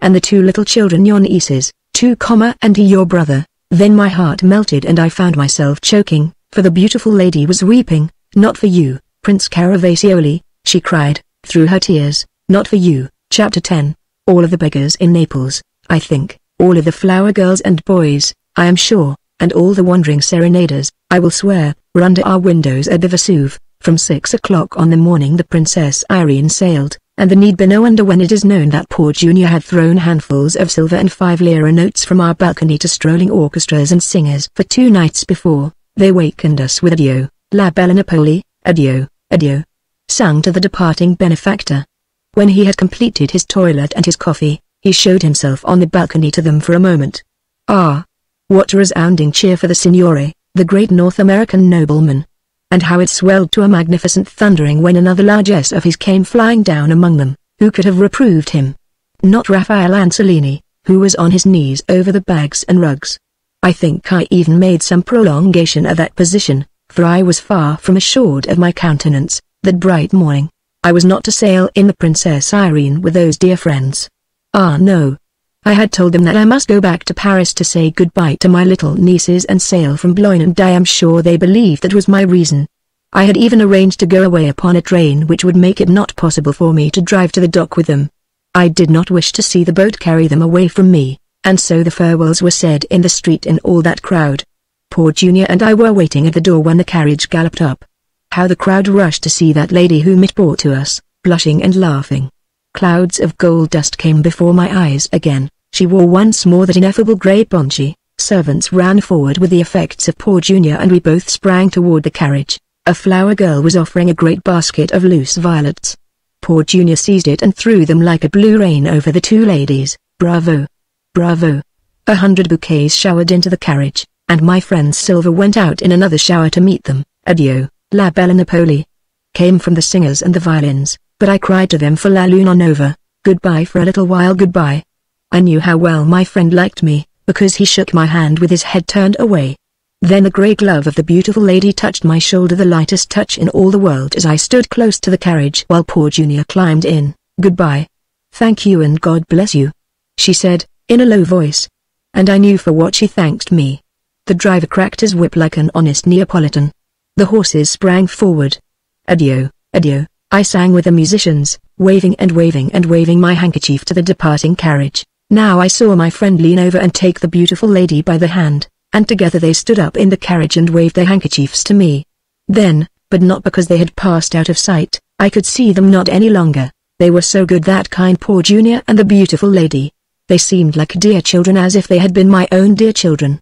And the 2 little children your nieces, 2, and he your brother. Then my heart melted and I found myself choking, for the beautiful lady was weeping. Not for you, Prince Caravacioli, she cried, through her tears. Not for you. Chapter 10. All of the beggars in Naples, I think, all of the flower girls and boys, I am sure, and all the wandering serenaders, I will swear, were under our windows at the Vesuve, from 6 o'clock on the morning the Princess Irene sailed, and there need be no wonder when it is known that poor Junior had thrown handfuls of silver and 5-lira notes from our balcony to strolling orchestras and singers. For 2 nights before, they wakened us with Adieu, La Bella Napoli, Adieu, Adieu, sung to the departing benefactor. When he had completed his toilet and his coffee, he showed himself on the balcony to them for a moment. Ah! What resounding cheer for the signore, the great North American nobleman. And how it swelled to a magnificent thundering when another largesse of his came flying down among them. Who could have reproved him? Not Raphael Ansolini, who was on his knees over the bags and rugs. I think I even made some prolongation of that position, for I was far from assured of my countenance, that bright morning. I was not to sail in the Princess Irene with those dear friends. Ah no. I had told them that I must go back to Paris to say goodbye to my little nieces and sail from Boulogne, and I am sure they believed that was my reason. I had even arranged to go away upon a train which would make it not possible for me to drive to the dock with them. I did not wish to see the boat carry them away from me, and so the farewells were said in the street in all that crowd. Poor Junior and I were waiting at the door when the carriage galloped up. How the crowd rushed to see that lady whom it brought to us, blushing and laughing. Clouds of gold dust came before my eyes again. She wore once more that ineffable grey ponche. Servants ran forward with the effects of poor Junior, and we both sprang toward the carriage. A flower girl was offering a great basket of loose violets. Poor Junior seized it and threw them like a blue rain over the two ladies. Bravo! Bravo! 100 bouquets showered into the carriage, and my friend Silver went out in another shower to meet them. Adieu, La Bella Napoli. Came from the singers and the violins, but I cried to them for La Luna Nova. Goodbye for a little while, goodbye. I knew how well my friend liked me, because he shook my hand with his head turned away. Then the grey glove of the beautiful lady touched my shoulder, the lightest touch in all the world, as I stood close to the carriage while poor Junior climbed in. Goodbye. Thank you and God bless you, she said, in a low voice. And I knew for what she thanked me. The driver cracked his whip like an honest Neapolitan. The horses sprang forward. Adieu, adieu, I sang with the musicians, waving and waving and waving my handkerchief to the departing carriage. Now I saw my friend lean over and take the beautiful lady by the hand, and together they stood up in the carriage and waved their handkerchiefs to me. Then, but not because they had passed out of sight, I could see them not any longer. They were so good, that kind poor Junior and the beautiful lady. They seemed like dear children, as if they had been my own dear children.